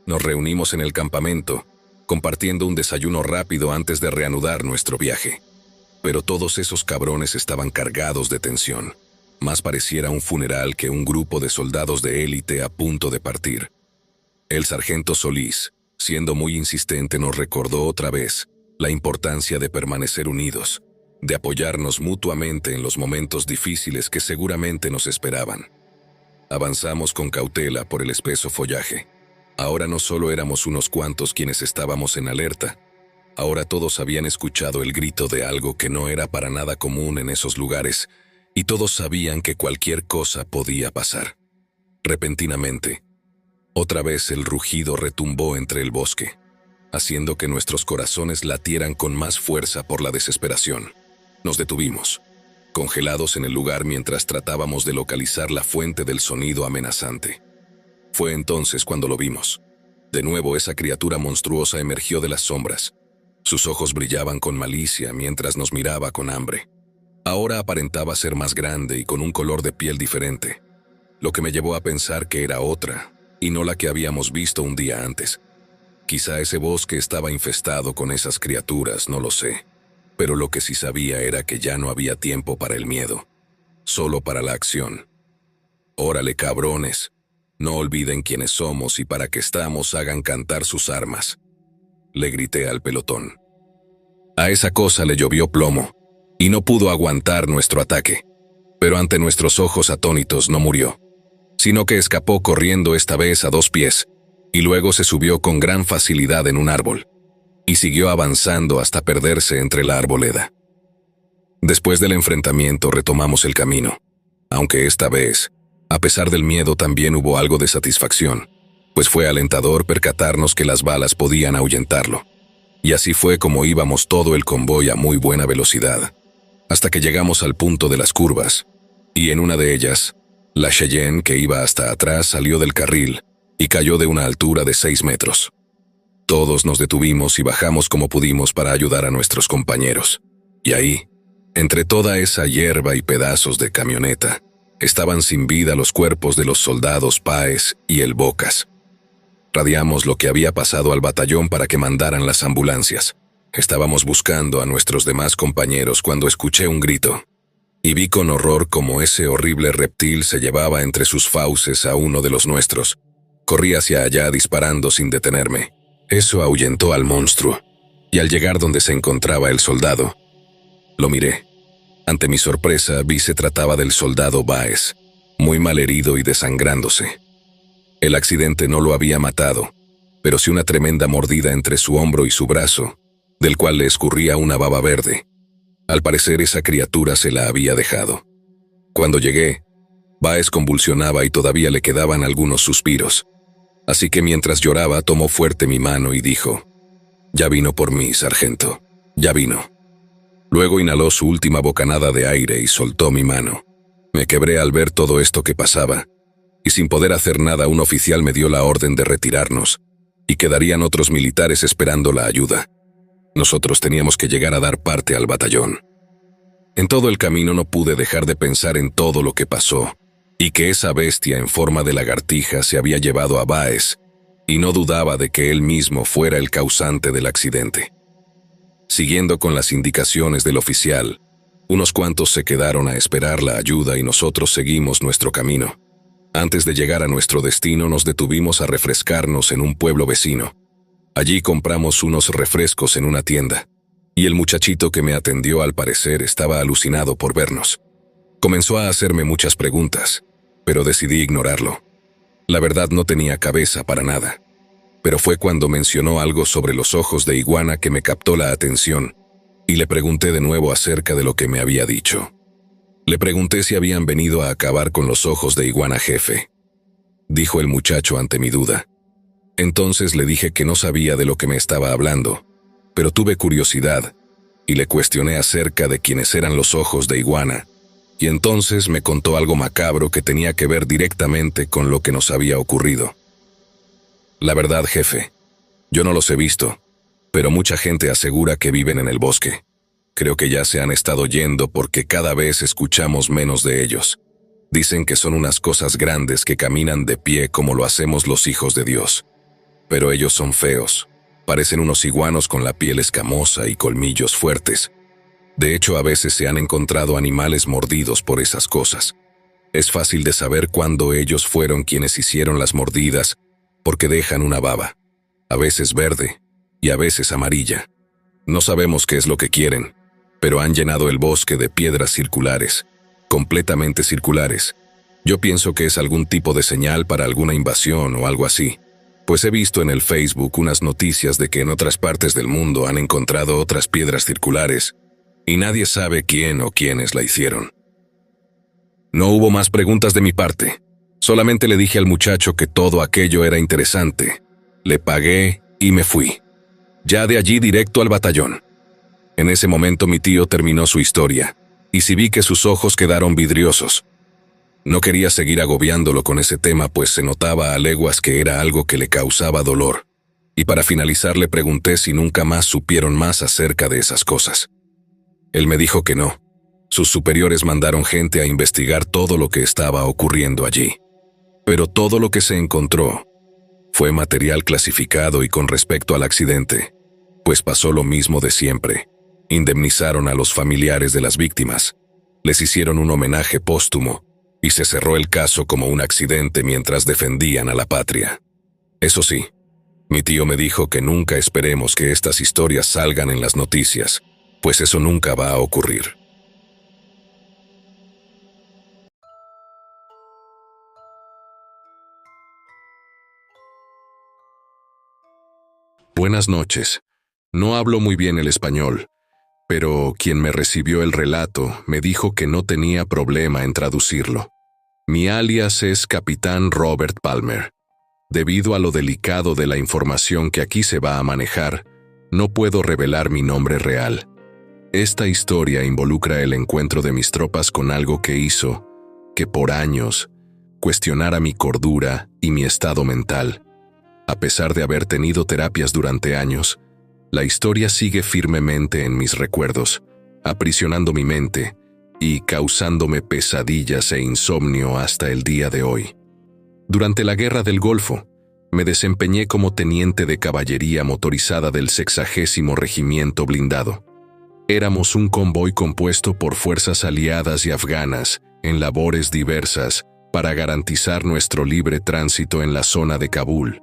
Nos reunimos en el campamento, compartiendo un desayuno rápido antes de reanudar nuestro viaje. Pero todos esos cabrones estaban cargados de tensión. Más pareciera un funeral que un grupo de soldados de élite a punto de partir. El sargento Solís, siendo muy insistente, nos recordó otra vez la importancia de permanecer unidos, de apoyarnos mutuamente en los momentos difíciles que seguramente nos esperaban. Avanzamos con cautela por el espeso follaje. Ahora no solo éramos unos cuantos quienes estábamos en alerta, ahora todos habían escuchado el grito de algo que no era para nada común en esos lugares, y todos sabían que cualquier cosa podía pasar. Repentinamente, otra vez el rugido retumbó entre el bosque, haciendo que nuestros corazones latieran con más fuerza por la desesperación. Nos detuvimos, congelados en el lugar mientras tratábamos de localizar la fuente del sonido amenazante. Fue entonces cuando lo vimos. De nuevo esa criatura monstruosa emergió de las sombras. Sus ojos brillaban con malicia mientras nos miraba con hambre. Ahora aparentaba ser más grande y con un color de piel diferente, lo que me llevó a pensar que era otra, y no la que habíamos visto un día antes. Quizá ese bosque estaba infestado con esas criaturas, no lo sé. Pero lo que sí sabía era que ya no había tiempo para el miedo, solo para la acción. Órale, cabrones. No olviden quiénes somos y para qué estamos, hagan cantar sus armas. Le grité al pelotón. A esa cosa le llovió plomo, y no pudo aguantar nuestro ataque. Pero ante nuestros ojos atónitos no murió, sino que escapó corriendo esta vez a 2 pies, y luego se subió con gran facilidad en un árbol, y siguió avanzando hasta perderse entre la arboleda. Después del enfrentamiento retomamos el camino, aunque esta vez, a pesar del miedo, también hubo algo de satisfacción, pues fue alentador percatarnos que las balas podían ahuyentarlo. Y así fue como íbamos todo el convoy a muy buena velocidad, hasta que llegamos al punto de las curvas, y en una de ellas, la Cheyenne que iba hasta atrás salió del carril y cayó de una altura de 6 metros. Todos nos detuvimos y bajamos como pudimos para ayudar a nuestros compañeros. Y ahí, entre toda esa hierba y pedazos de camioneta, estaban sin vida los cuerpos de los soldados Páez y el Bocas. Radiamos lo que había pasado al batallón para que mandaran las ambulancias. Estábamos buscando a nuestros demás compañeros cuando escuché un grito, y vi con horror cómo ese horrible reptil se llevaba entre sus fauces a uno de los nuestros. Corrí hacia allá disparando sin detenerme. Eso ahuyentó al monstruo, y al llegar donde se encontraba el soldado, lo miré. Ante mi sorpresa vi se trataba del soldado Báez, muy malherido y desangrándose. El accidente no lo había matado, pero sí una tremenda mordida entre su hombro y su brazo, del cual le escurría una baba verde. Al parecer esa criatura se la había dejado. Cuando llegué, Báez convulsionaba y todavía le quedaban algunos suspiros. Así que mientras lloraba tomó fuerte mi mano y dijo: «Ya vino por mí, sargento, ya vino». Luego inhaló su última bocanada de aire y soltó mi mano. Me quebré al ver todo esto que pasaba, y sin poder hacer nada un oficial me dio la orden de retirarnos, y quedarían otros militares esperando la ayuda. Nosotros teníamos que llegar a dar parte al batallón. En todo el camino no pude dejar de pensar en todo lo que pasó, y que esa bestia en forma de lagartija se había llevado a Báez, y no dudaba de que él mismo fuera el causante del accidente. Siguiendo con las indicaciones del oficial, unos cuantos se quedaron a esperar la ayuda y nosotros seguimos nuestro camino. Antes de llegar a nuestro destino nos detuvimos a refrescarnos en un pueblo vecino. Allí compramos unos refrescos en una tienda, y el muchachito que me atendió al parecer estaba alucinado por vernos. Comenzó a hacerme muchas preguntas, pero decidí ignorarlo. La verdad no tenía cabeza para nada. Pero fue cuando mencionó algo sobre los ojos de iguana que me captó la atención, y le pregunté de nuevo acerca de lo que me había dicho. Le pregunté si habían venido a acabar con los ojos de iguana, jefe. Dijo el muchacho ante mi duda. Entonces le dije que no sabía de lo que me estaba hablando, pero tuve curiosidad, y le cuestioné acerca de quiénes eran los ojos de iguana, y entonces me contó algo macabro que tenía que ver directamente con lo que nos había ocurrido. La verdad, jefe, yo no los he visto, pero mucha gente asegura que viven en el bosque. Creo que ya se han estado yendo porque cada vez escuchamos menos de ellos. Dicen que son unas cosas grandes que caminan de pie como lo hacemos los hijos de Dios. Pero ellos son feos, parecen unos iguanos con la piel escamosa y colmillos fuertes. De hecho, a veces se han encontrado animales mordidos por esas cosas. Es fácil de saber cuándo ellos fueron quienes hicieron las mordidas, porque dejan una baba, a veces verde y a veces amarilla. No sabemos qué es lo que quieren, pero han llenado el bosque de piedras circulares, completamente circulares. Yo pienso que es algún tipo de señal para alguna invasión o algo así, pues he visto en el Facebook unas noticias de que en otras partes del mundo han encontrado otras piedras circulares, y nadie sabe quién o quiénes la hicieron. No hubo más preguntas de mi parte. Solamente le dije al muchacho que todo aquello era interesante. Le pagué y me fui. Ya de allí directo al batallón. En ese momento mi tío terminó su historia, y sí vi que sus ojos quedaron vidriosos. No quería seguir agobiándolo con ese tema, pues se notaba a leguas que era algo que le causaba dolor. Y para finalizar le pregunté si nunca más supieron más acerca de esas cosas. Él me dijo que no. Sus superiores mandaron gente a investigar todo lo que estaba ocurriendo allí. Pero todo lo que se encontró Fue material clasificado y con respecto al accidente, pues pasó lo mismo de siempre. Indemnizaron a los familiares de las víctimas, les hicieron un homenaje póstumo y se cerró el caso como un accidente mientras defendían a la patria. Eso sí, mi tío me dijo que nunca esperemos que estas historias salgan en las noticias, pues eso nunca va a ocurrir. Buenas noches. No hablo muy bien el español, pero quien me recibió el relato me dijo que no tenía problema en traducirlo. Mi alias es Capitán Robert Palmer. Debido a lo delicado de la información que aquí se va a manejar, no puedo revelar mi nombre real. Esta historia involucra el encuentro de mis tropas con algo que hizo que por años cuestionara mi cordura y mi estado mental. A pesar de haber tenido terapias durante años, la historia sigue firmemente en mis recuerdos, aprisionando mi mente y causándome pesadillas e insomnio hasta el día de hoy. Durante la Guerra del Golfo, me desempeñé como teniente de caballería motorizada del 60º Regimiento Blindado. Éramos un convoy compuesto por fuerzas aliadas y afganas en labores diversas para garantizar nuestro libre tránsito en la zona de Kabul,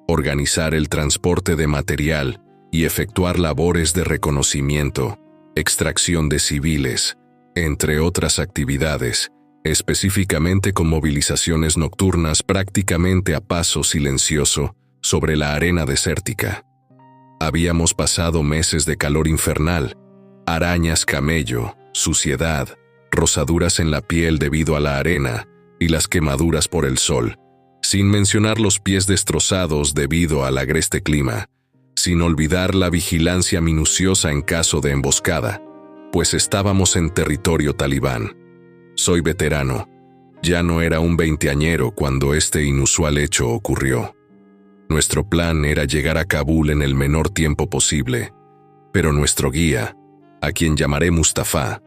organizar el transporte de material y efectuar labores de reconocimiento, extracción de civiles, entre otras actividades, específicamente con movilizaciones nocturnas prácticamente a paso silencioso sobre la arena desértica. Habíamos pasado meses de calor infernal, arañas camello, suciedad, rosaduras en la piel debido a la arena y las quemaduras por el sol, sin mencionar los pies destrozados debido al agreste clima, sin olvidar la vigilancia minuciosa en caso de emboscada, pues estábamos en territorio talibán. Soy veterano, ya no era un veinteañero cuando este inusual hecho ocurrió. Nuestro plan era llegar a Kabul en el menor tiempo posible, pero nuestro guía, a quien llamaré Mustafa,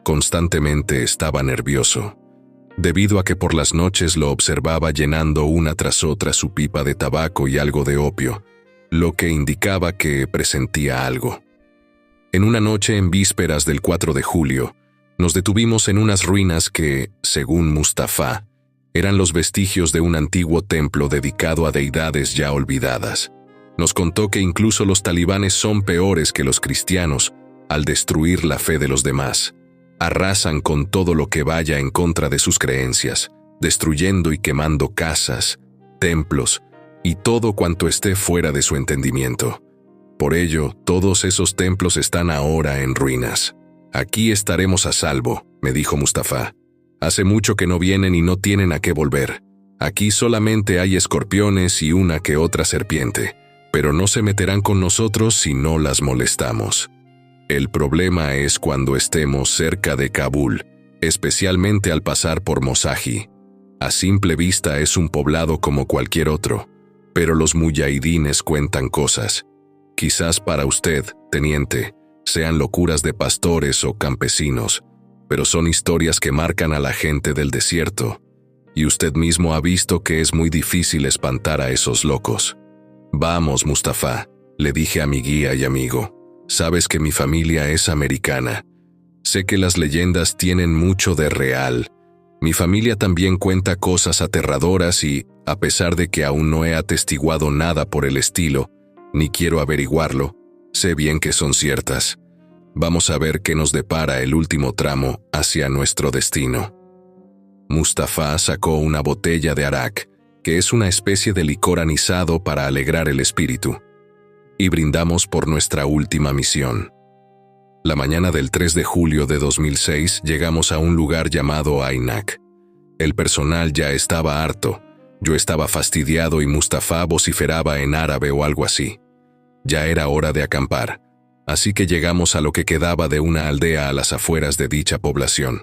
constantemente estaba nervioso, debido a que por las noches lo observaba llenando una tras otra su pipa de tabaco y algo de opio, lo que indicaba que presentía algo. En una noche en vísperas del 4 de julio, nos detuvimos en unas ruinas que, según Mustafa, eran los vestigios de un antiguo templo dedicado a deidades ya olvidadas. Nos contó que incluso los talibanes son peores que los cristianos al destruir la fe de los demás. Arrasan con todo lo que vaya en contra de sus creencias, destruyendo y quemando casas, templos y todo cuanto esté fuera de su entendimiento. Por ello, todos esos templos están ahora en ruinas. Aquí estaremos a salvo, me dijo Mustafa. Hace mucho que no vienen y no tienen a qué volver. Aquí solamente hay escorpiones y una que otra serpiente, pero no se meterán con nosotros si no las molestamos. El problema es cuando estemos cerca de Kabul, especialmente al pasar por Mosaji. A simple vista es un poblado como cualquier otro, pero los muyahidines cuentan cosas. Quizás para usted, teniente, sean locuras de pastores o campesinos, pero son historias que marcan a la gente del desierto, y usted mismo ha visto que es muy difícil espantar a esos locos. Vamos, Mustafa, le dije a mi guía y amigo. Sabes que mi familia es americana. Sé que las leyendas tienen mucho de real. Mi familia también cuenta cosas aterradoras y, a pesar de que aún no he atestiguado nada por el estilo, ni quiero averiguarlo, sé bien que son ciertas. Vamos a ver qué nos depara el último tramo hacia nuestro destino. Mustafa sacó una botella de arak, que es una especie de licor anisado para alegrar el espíritu, y brindamos por nuestra última misión. La mañana del 3 de julio de 2006 llegamos a un lugar llamado Ainak. El personal ya estaba harto, yo estaba fastidiado y Mustafa vociferaba en árabe o algo así. Ya era hora de acampar, así que llegamos a lo que quedaba de una aldea a las afueras de dicha población.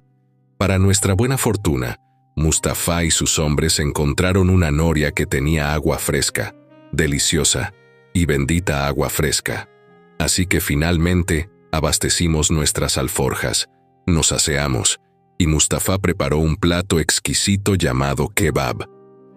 Para nuestra buena fortuna, Mustafa y sus hombres encontraron una noria que tenía agua fresca, deliciosa, y bendita agua fresca. Así que finalmente abastecimos nuestras alforjas, nos aseamos, y Mustafa preparó un plato exquisito llamado kebab.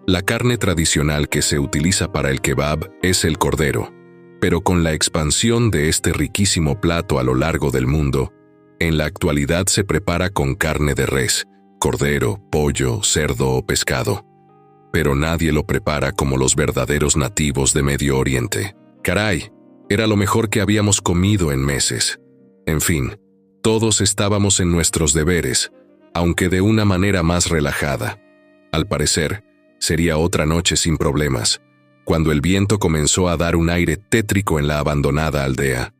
La carne tradicional que se utiliza para el kebab es el cordero, pero con la expansión de este riquísimo plato a lo largo del mundo, en la actualidad se prepara con carne de res, cordero, pollo, cerdo o pescado. Pero nadie lo prepara como los verdaderos nativos de Medio Oriente. Caray, era lo mejor que habíamos comido en meses. En fin, todos estábamos en nuestros deberes, aunque de una manera más relajada. Al parecer, sería otra noche sin problemas, cuando el viento comenzó a dar un aire tétrico en la abandonada aldea.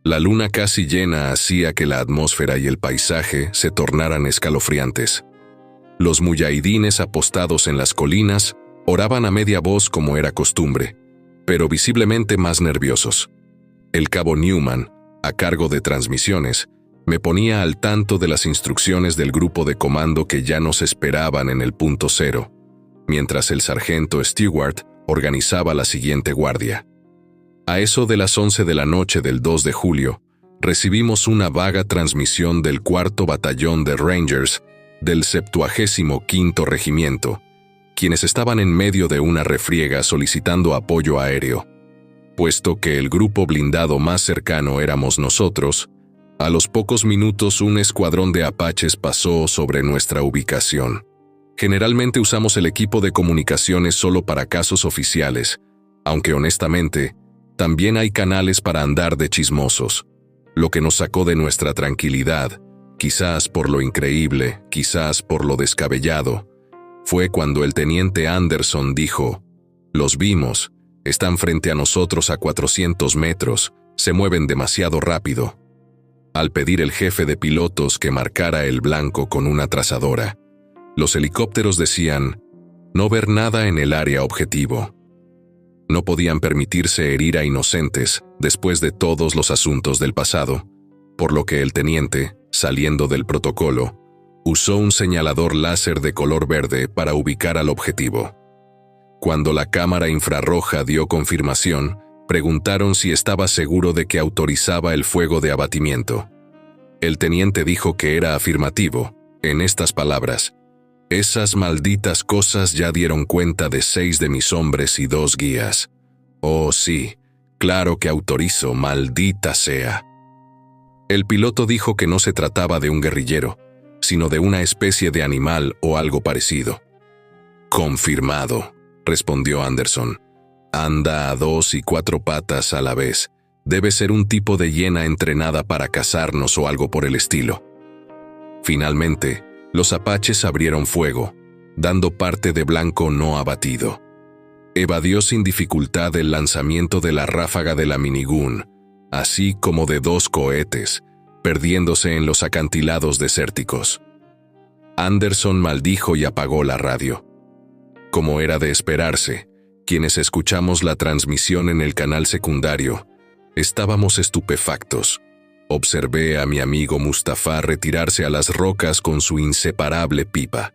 La luna casi llena hacía que la atmósfera y el paisaje se tornaran escalofriantes. Los muyahidines apostados en las colinas oraban a media voz como era costumbre, pero visiblemente más nerviosos. El cabo Newman, a cargo de transmisiones, me ponía al tanto de las instrucciones del grupo de comando que ya nos esperaban en el punto cero, mientras el sargento Stewart organizaba la siguiente guardia. A eso de las 11 de la noche del 2 de julio, recibimos una vaga transmisión del 4º Batallón de Rangers del 75º Regimiento, quienes estaban en medio de una refriega solicitando apoyo aéreo. Puesto que el grupo blindado más cercano éramos nosotros, a los pocos minutos un escuadrón de apaches pasó sobre nuestra ubicación. Generalmente usamos el equipo de comunicaciones solo para casos oficiales, aunque honestamente, también hay canales para andar de chismosos. Lo que nos sacó de nuestra tranquilidad, quizás por lo increíble, quizás por lo descabellado, fue cuando el teniente Anderson dijo: «Los vimos, están frente a nosotros a 400 metros, se mueven demasiado rápido». Al pedir el jefe de pilotos que marcara el blanco con una trazadora, los helicópteros decían: «No ver nada en el área objetivo». No podían permitirse herir a inocentes después de todos los asuntos del pasado, por lo que el teniente, saliendo del protocolo, usó un señalador láser de color verde para ubicar al objetivo. Cuando la cámara infrarroja dio confirmación, preguntaron si estaba seguro de que autorizaba el fuego de abatimiento. El teniente dijo que era afirmativo, en estas palabras: «Esas malditas cosas ya dieron cuenta de 6 de mis hombres y 2 guías. Oh sí, claro que autorizo, maldita sea». El piloto dijo que no se trataba de un guerrillero, sino de una especie de animal o algo parecido. «Confirmado», respondió Anderson. «Anda a 2 y 4 patas a la vez. Debe ser un tipo de hiena entrenada para cazarnos o algo por el estilo». Finalmente, los apaches abrieron fuego, dando parte de blanco no abatido. Evadió sin dificultad el lanzamiento de la ráfaga de la minigun, así como de 2 cohetes, perdiéndose en los acantilados desérticos. Anderson maldijo y apagó la radio. Como era de esperarse, quienes escuchamos la transmisión en el canal secundario, estábamos estupefactos. Observé a mi amigo Mustafa retirarse a las rocas con su inseparable pipa.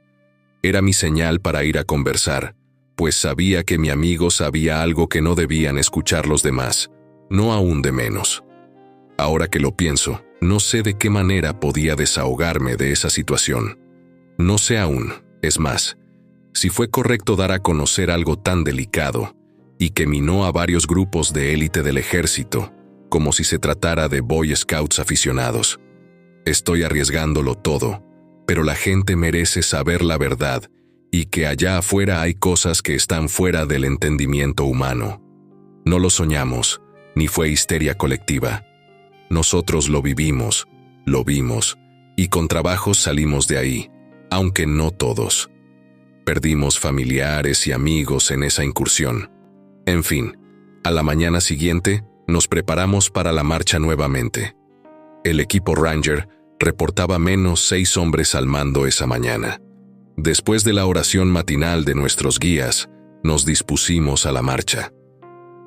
Era mi señal para ir a conversar, pues sabía que mi amigo sabía algo que no debían escuchar los demás, no aún de menos. Ahora que lo pienso, no sé de qué manera podía desahogarme de esa situación. No sé aún, es más, si fue correcto dar a conocer algo tan delicado y que minó a varios grupos de élite del ejército, como si se tratara de Boy Scouts aficionados. Estoy arriesgándolo todo, pero la gente merece saber la verdad y que allá afuera hay cosas que están fuera del entendimiento humano. No lo soñamos, ni fue histeria colectiva. Nosotros lo vivimos, lo vimos, y con trabajo salimos de ahí, aunque no todos. Perdimos familiares y amigos en esa incursión. En fin, a la mañana siguiente, nos preparamos para la marcha nuevamente. El equipo Ranger reportaba menos 6 hombres al mando esa mañana. Después de la oración matinal de nuestros guías, nos dispusimos a la marcha.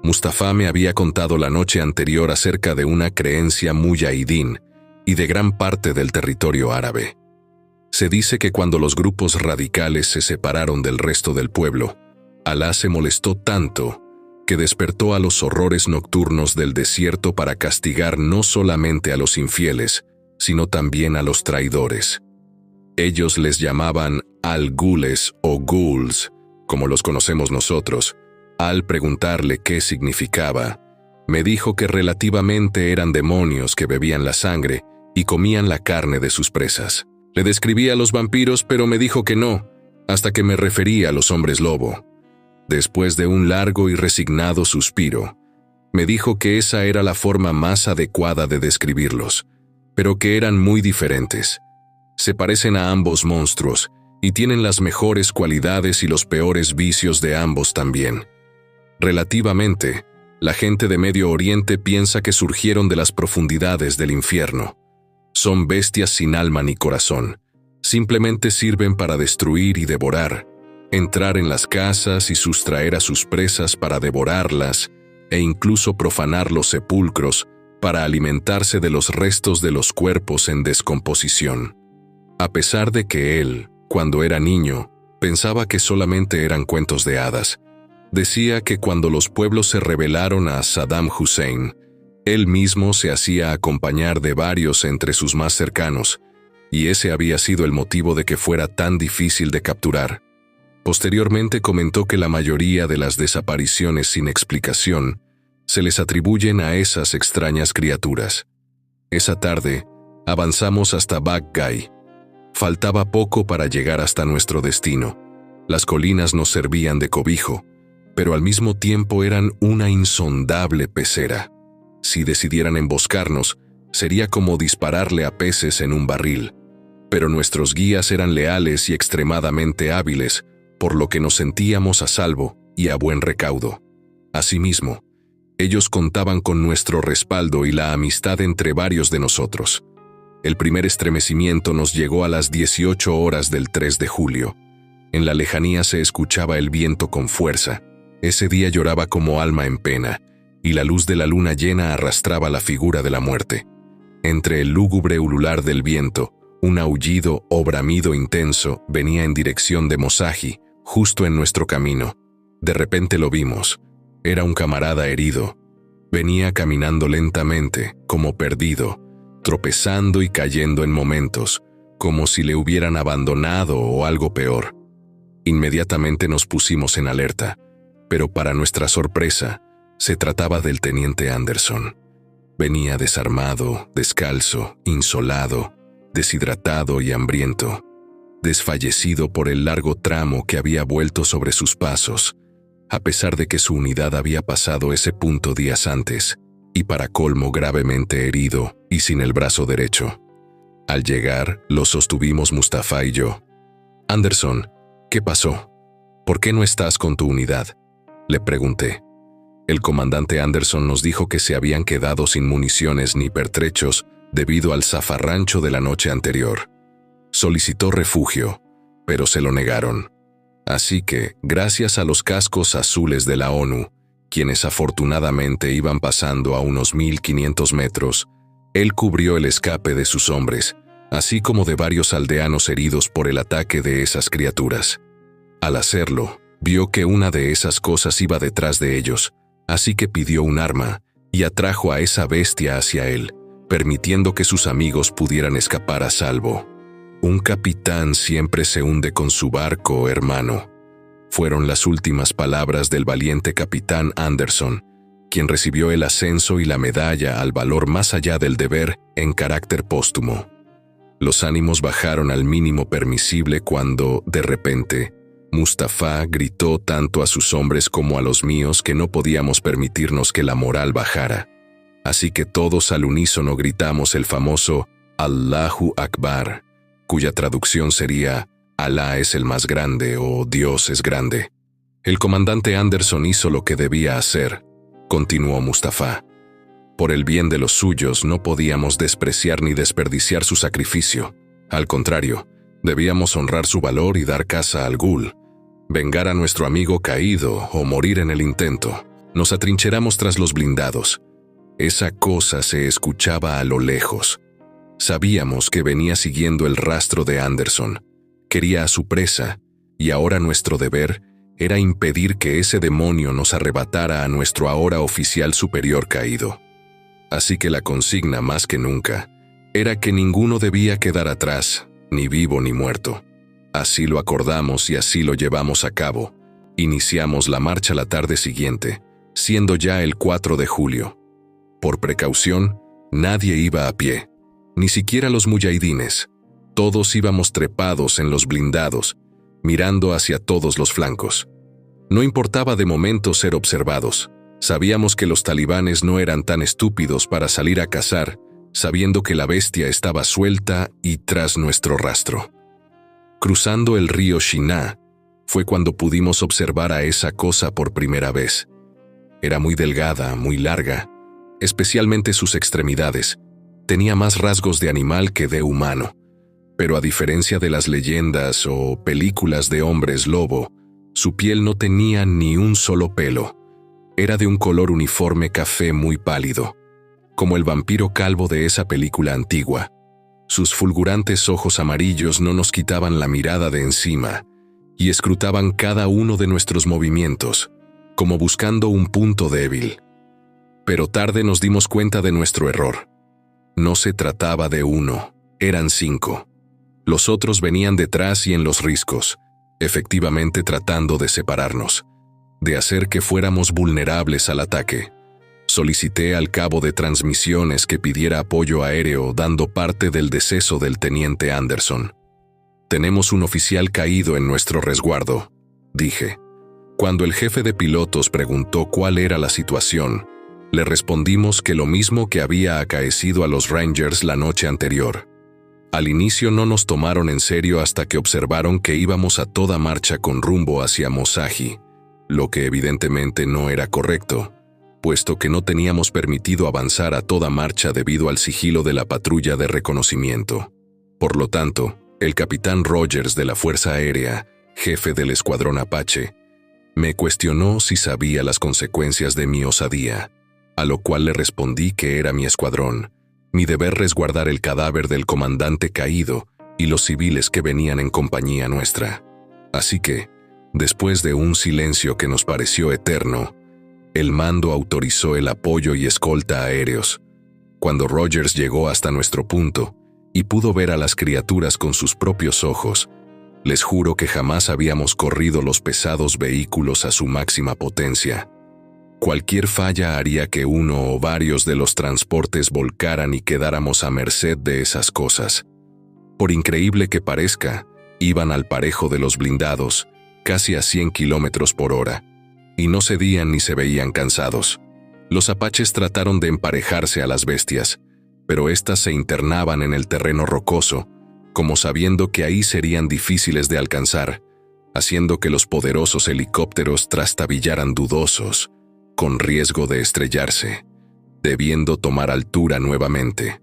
Mustafa me había contado la noche anterior acerca de una creencia muyahidín y de gran parte del territorio árabe. Se dice que cuando los grupos radicales se separaron del resto del pueblo, Alá se molestó tanto que despertó a los horrores nocturnos del desierto para castigar no solamente a los infieles, sino también a los traidores. Ellos les llamaban al-Gules o ghouls, como los conocemos nosotros, al preguntarle qué significaba, me dijo que relativamente eran demonios que bebían la sangre y comían la carne de sus presas. Le describí a los vampiros, pero me dijo que no, hasta que me referí a los hombres lobo. Después de un largo y resignado suspiro, me dijo que esa era la forma más adecuada de describirlos, pero que eran muy diferentes. Se parecen a ambos monstruos y tienen las mejores cualidades y los peores vicios de ambos también. Relativamente, la gente de Medio Oriente piensa que surgieron de las profundidades del infierno. Son bestias sin alma ni corazón. Simplemente sirven para destruir y devorar, entrar en las casas y sustraer a sus presas para devorarlas, e incluso profanar los sepulcros para alimentarse de los restos de los cuerpos en descomposición. A pesar de que él, cuando era niño, pensaba que solamente eran cuentos de hadas, decía que cuando los pueblos se rebelaron a Saddam Hussein, él mismo se hacía acompañar de varios entre sus más cercanos, y ese había sido el motivo de que fuera tan difícil de capturar. Posteriormente comentó que la mayoría de las desapariciones sin explicación se les atribuyen a esas extrañas criaturas. Esa tarde, avanzamos hasta Baggai. Faltaba poco para llegar hasta nuestro destino. Las colinas nos servían de cobijo, pero al mismo tiempo eran una insondable pecera. Si decidieran emboscarnos, sería como dispararle a peces en un barril. Pero nuestros guías eran leales y extremadamente hábiles, por lo que nos sentíamos a salvo y a buen recaudo. Asimismo, ellos contaban con nuestro respaldo y la amistad entre varios de nosotros. El primer estremecimiento nos llegó a las 18 horas del 3 de julio. En la lejanía se escuchaba el viento con fuerza. Ese día lloraba como alma en pena, y la luz de la luna llena arrastraba la figura de la muerte. Entre el lúgubre ulular del viento, un aullido o bramido intenso venía en dirección de Mosaji, justo en nuestro camino. De repente lo vimos. Era un camarada herido. Venía caminando lentamente, como perdido, tropezando y cayendo en momentos, como si le hubieran abandonado o algo peor. Inmediatamente nos pusimos en alerta, pero para nuestra sorpresa, se trataba del teniente Anderson. Venía desarmado, descalzo, insolado, deshidratado y hambriento, desfallecido por el largo tramo que había vuelto sobre sus pasos, a pesar de que su unidad había pasado ese punto días antes, y para colmo gravemente herido y sin el brazo derecho. Al llegar, lo sostuvimos Mustafa y yo. «Anderson, ¿qué pasó? ¿Por qué no estás con tu unidad?», le pregunté. El comandante Anderson nos dijo que se habían quedado sin municiones ni pertrechos debido al zafarrancho de la noche anterior. Solicitó refugio, pero se lo negaron. Así que, gracias a los cascos azules de la ONU, quienes afortunadamente iban pasando a unos 1500 metros, él cubrió el escape de sus hombres, así como de varios aldeanos heridos por el ataque de esas criaturas. Al hacerlo, vio que una de esas cosas iba detrás de ellos, así que pidió un arma y atrajo a esa bestia hacia él, permitiendo que sus amigos pudieran escapar a salvo. «Un capitán siempre se hunde con su barco, hermano», fueron las últimas palabras del valiente capitán Anderson, quien recibió el ascenso y la medalla al valor más allá del deber en carácter póstumo. Los ánimos bajaron al mínimo permisible cuando, de repente, Mustafa gritó tanto a sus hombres como a los míos que no podíamos permitirnos que la moral bajara. Así que todos al unísono gritamos el famoso Allahu Akbar, cuya traducción sería «Alá es el más grande» o «Dios es grande». El comandante Anderson hizo lo que debía hacer, continuó Mustafa. Por el bien de los suyos no podíamos despreciar ni desperdiciar su sacrificio. Al contrario, debíamos honrar su valor y dar caza al Ghul, vengar a nuestro amigo caído o morir en el intento. Nos atrincheramos tras los blindados. Esa cosa se escuchaba a lo lejos. Sabíamos que venía siguiendo el rastro de Anderson. Quería a su presa, y ahora nuestro deber era impedir que ese demonio nos arrebatara a nuestro ahora oficial superior caído. Así que la consigna, más que nunca, era que ninguno debía quedar atrás, ni vivo ni muerto. Así lo acordamos y así lo llevamos a cabo, Iniciamos la marcha la tarde siguiente, siendo ya el 4 de julio. Por precaución, nadie iba a pie, ni siquiera los muyahidines. Todos íbamos trepados en los blindados, mirando hacia todos los flancos. No importaba de momento ser observados. Sabíamos que los talibanes no eran tan estúpidos para salir a cazar, sabiendo que la bestia estaba suelta y tras nuestro rastro. Cruzando el río Shiná, fue cuando pudimos observar a esa cosa por primera vez. Era muy delgada, muy larga, especialmente sus extremidades. Tenía más rasgos de animal que de humano, pero a diferencia de las leyendas o películas de hombres lobo, su piel no tenía ni un solo pelo. Era de un color uniforme café muy pálido, como el vampiro calvo de esa película antigua. Sus fulgurantes ojos amarillos no nos quitaban la mirada de encima y escrutaban cada uno de nuestros movimientos, como buscando un punto débil. Pero tarde nos dimos cuenta de nuestro error. No se trataba de uno, eran 5. Los otros venían detrás y en los riscos, efectivamente tratando de separarnos, de hacer que fuéramos vulnerables al ataque. Solicité al cabo de transmisiones que pidiera apoyo aéreo dando parte del deceso del teniente Anderson. «Tenemos un oficial caído en nuestro resguardo», dije. Cuando el jefe de pilotos preguntó cuál era la situación, le respondimos que lo mismo que había acaecido a los Rangers la noche anterior. Al inicio no nos tomaron en serio hasta que observaron que íbamos a toda marcha con rumbo hacia Mosaji, lo que evidentemente no era correcto, puesto que no teníamos permitido avanzar a toda marcha debido al sigilo de la patrulla de reconocimiento. Por lo tanto, el capitán Rogers de la Fuerza Aérea, jefe del escuadrón Apache, me cuestionó si sabía las consecuencias de mi osadía, a lo cual le respondí que era mi escuadrón, mi deber resguardar el cadáver del comandante caído y los civiles que venían en compañía nuestra. Así que, después de un silencio que nos pareció eterno, el mando autorizó el apoyo y escolta aéreos. Cuando Rogers llegó hasta nuestro punto y pudo ver a las criaturas con sus propios ojos, les juro que jamás habíamos corrido los pesados vehículos a su máxima potencia. Cualquier falla haría que uno o varios de los transportes volcaran y quedáramos a merced de esas cosas. Por increíble que parezca, iban al parejo de los blindados, casi a 100 kilómetros por hora, y no cedían ni se veían cansados. Los apaches trataron de emparejarse a las bestias, pero éstas se internaban en el terreno rocoso, como sabiendo que ahí serían difíciles de alcanzar, haciendo que los poderosos helicópteros trastabillaran dudosos, con riesgo de estrellarse, debiendo tomar altura nuevamente.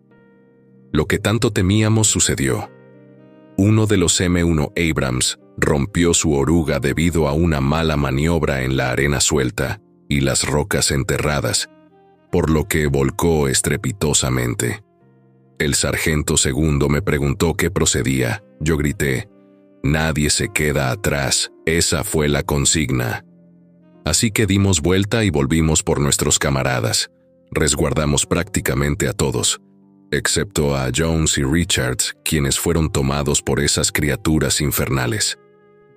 Lo que tanto temíamos sucedió. Uno de los M1 Abrams rompió su oruga debido a una mala maniobra en la arena suelta y las rocas enterradas, por lo que volcó estrepitosamente. El sargento segundo me preguntó qué procedía. Yo grité: «Nadie se queda atrás, esa fue la consigna». Así que dimos vuelta y volvimos por nuestros camaradas. Resguardamos prácticamente a todos, excepto a Jones y Richards, quienes fueron tomados por esas criaturas infernales.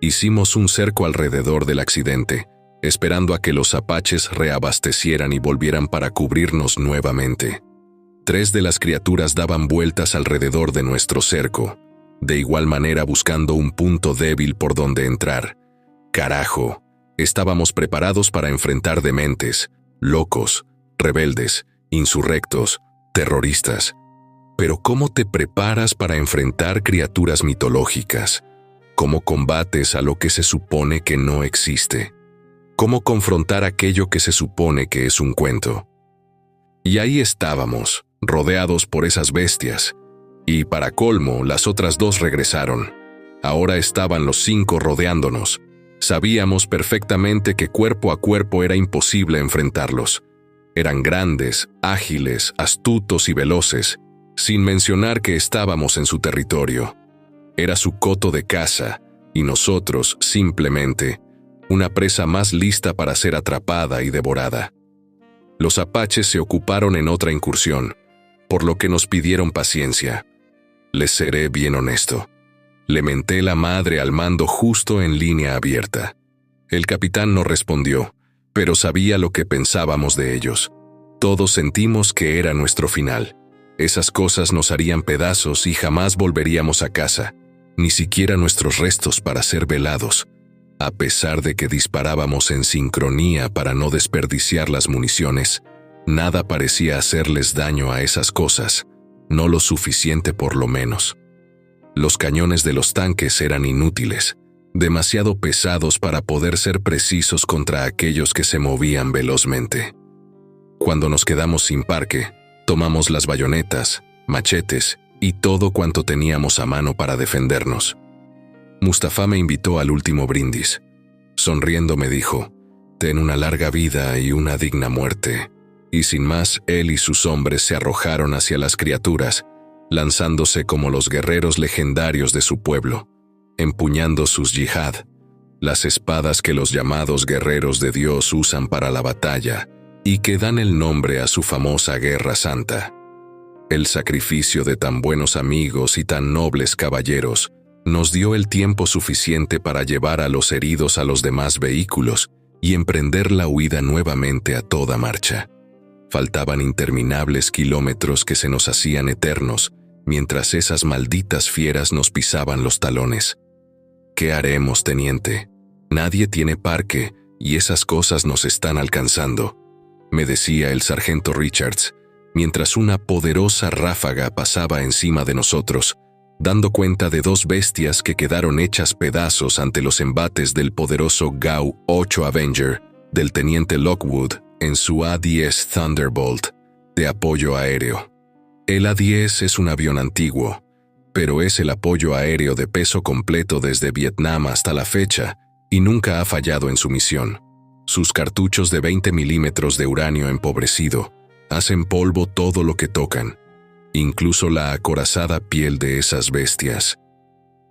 Hicimos un cerco alrededor del accidente, esperando a que los apaches reabastecieran y volvieran para cubrirnos nuevamente. 3 de las criaturas daban vueltas alrededor de nuestro cerco, de igual manera buscando un punto débil por donde entrar. Carajo, estábamos preparados para enfrentar dementes, locos, rebeldes, insurrectos, terroristas. Pero ¿cómo te preparas para enfrentar criaturas mitológicas? ¿Cómo combates a lo que se supone que no existe? ¿Cómo confrontar aquello que se supone que es un cuento? Y ahí estábamos, rodeados por esas bestias. Y para colmo, las otras 2 regresaron. Ahora estaban los 5 rodeándonos. Sabíamos perfectamente que cuerpo a cuerpo era imposible enfrentarlos. Eran grandes, ágiles, astutos y veloces, sin mencionar que estábamos en su territorio. Era su coto de caza, y nosotros, simplemente, una presa más lista para ser atrapada y devorada. Los apaches se ocuparon en otra incursión, por lo que nos pidieron paciencia. Les seré bien honesto. Le menté la madre al mando justo en línea abierta. El capitán no respondió, pero sabía lo que pensábamos de ellos. Todos sentimos que era nuestro final. Esas cosas nos harían pedazos y jamás volveríamos a casa, ni siquiera nuestros restos para ser velados. A pesar de que disparábamos en sincronía para no desperdiciar las municiones, nada parecía hacerles daño a esas cosas, no lo suficiente por lo menos. Los cañones de los tanques eran inútiles, demasiado pesados para poder ser precisos contra aquellos que se movían velozmente. Cuando nos quedamos sin parque, tomamos las bayonetas, machetes y todo cuanto teníamos a mano para defendernos. Mustafa me invitó al último brindis. Sonriendo me dijo, «Ten una larga vida y una digna muerte». Y sin más, él y sus hombres se arrojaron hacia las criaturas, lanzándose como los guerreros legendarios de su pueblo, empuñando sus yihad, las espadas que los llamados guerreros de Dios usan para la batalla y que dan el nombre a su famosa Guerra Santa. El sacrificio de tan buenos amigos y tan nobles caballeros nos dio el tiempo suficiente para llevar a los heridos a los demás vehículos y emprender la huida nuevamente a toda marcha. Faltaban interminables kilómetros que se nos hacían eternos, mientras esas malditas fieras nos pisaban los talones. ¿Qué haremos, teniente? Nadie tiene parque y esas cosas nos están alcanzando, me decía el sargento Richards, mientras una poderosa ráfaga pasaba encima de nosotros, dando cuenta de dos bestias que quedaron hechas pedazos ante los embates del poderoso GAU-8 Avenger del teniente Lockwood en su A-10 Thunderbolt de apoyo aéreo. El A-10 es un avión antiguo, pero es el apoyo aéreo de peso completo desde Vietnam hasta la fecha y nunca ha fallado en su misión. Sus cartuchos de 20 milímetros de uranio empobrecido hacen polvo todo lo que tocan, incluso la acorazada piel de esas bestias.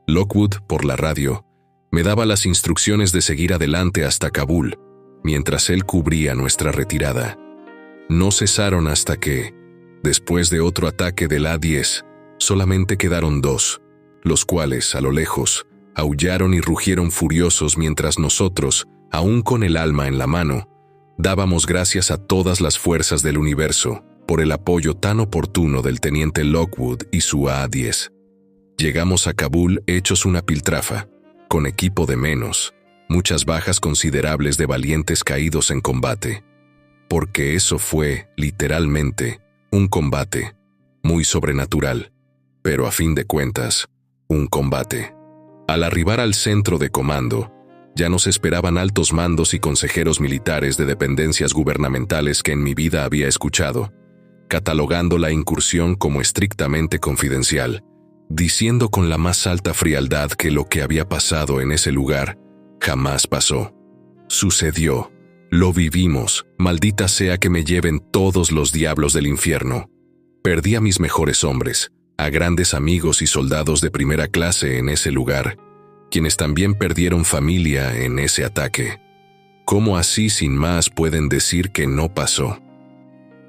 Lockwood, por la radio, me daba las instrucciones de seguir adelante hasta Kabul, mientras él cubría nuestra retirada. No cesaron hasta que, después de otro ataque del A-10, solamente quedaron dos, los cuales, a lo lejos, aullaron y rugieron furiosos mientras nosotros, aún con el alma en la mano, dábamos gracias a todas las fuerzas del universo por el apoyo tan oportuno del teniente Lockwood y su A-10. Llegamos a Kabul hechos una piltrafa, con equipo de menos, muchas bajas considerables de valientes caídos en combate, porque eso fue, literalmente, un combate, muy sobrenatural, pero a fin de cuentas, un combate. Al arribar al centro de comando, ya nos esperaban altos mandos y consejeros militares de dependencias gubernamentales que en mi vida había escuchado, catalogando la incursión como estrictamente confidencial, diciendo con la más alta frialdad que lo que había pasado en ese lugar jamás pasó. Sucedió, lo vivimos, maldita sea que me lleven todos los diablos del infierno. Perdí a mis mejores hombres, a grandes amigos y soldados de primera clase en ese lugar, quienes también perdieron familia en ese ataque. ¿Cómo así sin más pueden decir que no pasó?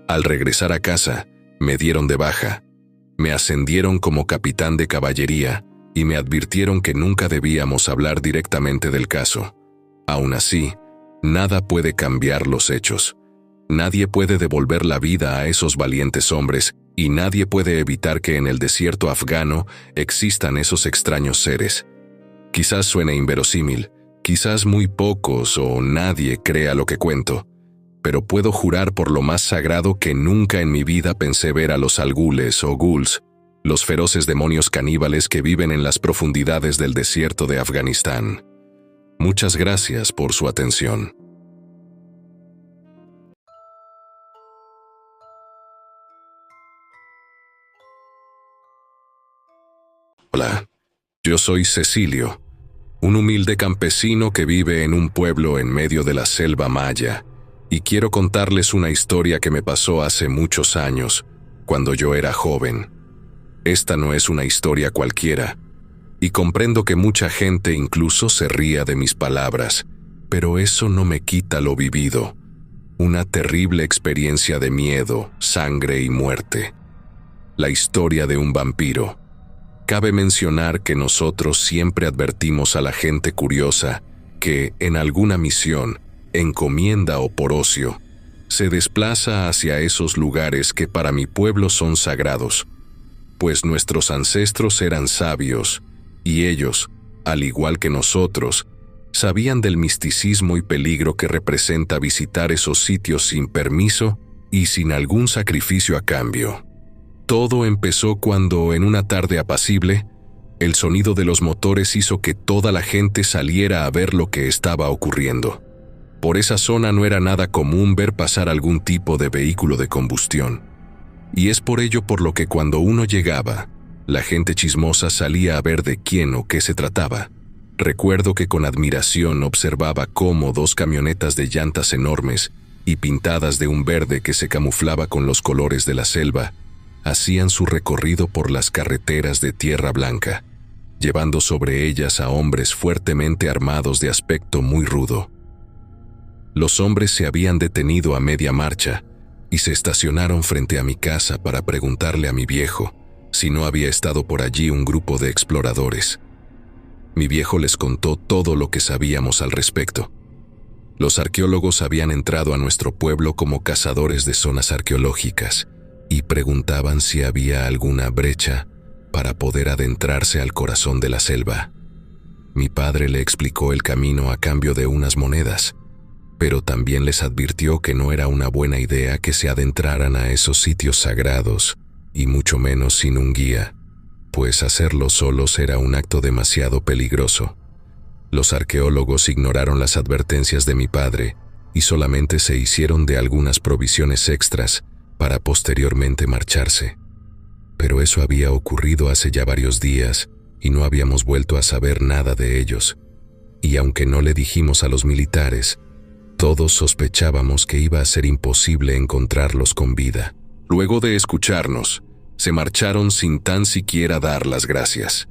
Al regresar a casa, me dieron de baja, me ascendieron como capitán de caballería y me advirtieron que nunca debíamos hablar directamente del caso. Aún así, nada puede cambiar los hechos. Nadie puede devolver la vida a esos valientes hombres y nadie puede evitar que en el desierto afgano existan esos extraños seres. Quizás suene inverosímil, quizás muy pocos o nadie crea lo que cuento, pero puedo jurar por lo más sagrado que nunca en mi vida pensé ver a los algules o ghouls, los feroces demonios caníbales que viven en las profundidades del desierto de Afganistán. Muchas gracias por su atención. Hola, yo soy Cecilio, un humilde campesino que vive en un pueblo en medio de la selva maya, y quiero contarles una historia que me pasó hace muchos años, cuando yo era joven. Esta no es una historia cualquiera, y comprendo que mucha gente incluso se ría de mis palabras, pero eso no me quita lo vivido. Una terrible experiencia de miedo, sangre y muerte. La historia de un vampiro. Cabe mencionar que nosotros siempre advertimos a la gente curiosa que, en alguna misión, encomienda o por ocio, se desplaza hacia esos lugares que para mi pueblo son sagrados, pues nuestros ancestros eran sabios, y ellos, al igual que nosotros, sabían del misticismo y peligro que representa visitar esos sitios sin permiso y sin algún sacrificio a cambio. Todo empezó cuando, en una tarde apacible, el sonido de los motores hizo que toda la gente saliera a ver lo que estaba ocurriendo. Por esa zona no era nada común ver pasar algún tipo de vehículo de combustión. Y es por ello por lo que cuando uno llegaba, la gente chismosa salía a ver de quién o qué se trataba. Recuerdo que con admiración observaba cómo 2 camionetas de llantas enormes y pintadas de un verde que se camuflaba con los colores de la selva, hacían su recorrido por las carreteras de tierra blanca, llevando sobre ellas a hombres fuertemente armados de aspecto muy rudo. Los hombres se habían detenido a media marcha y se estacionaron frente a mi casa para preguntarle a mi viejo si no había estado por allí un grupo de exploradores. Mi viejo les contó todo lo que sabíamos al respecto. Los arqueólogos habían entrado a nuestro pueblo como cazadores de zonas arqueológicas y preguntaban si había alguna brecha para poder adentrarse al corazón de la selva. Mi padre le explicó el camino a cambio de unas monedas, pero también les advirtió que no era una buena idea que se adentraran a esos sitios sagrados, y mucho menos sin un guía, pues hacerlo solos era un acto demasiado peligroso. Los arqueólogos ignoraron las advertencias de mi padre y solamente se hicieron de algunas provisiones extras para posteriormente marcharse. Pero eso había ocurrido hace ya varios días y no habíamos vuelto a saber nada de ellos. Y aunque no le dijimos a los militares, todos sospechábamos que iba a ser imposible encontrarlos con vida. Luego de escucharnos, se marcharon sin tan siquiera dar las gracias.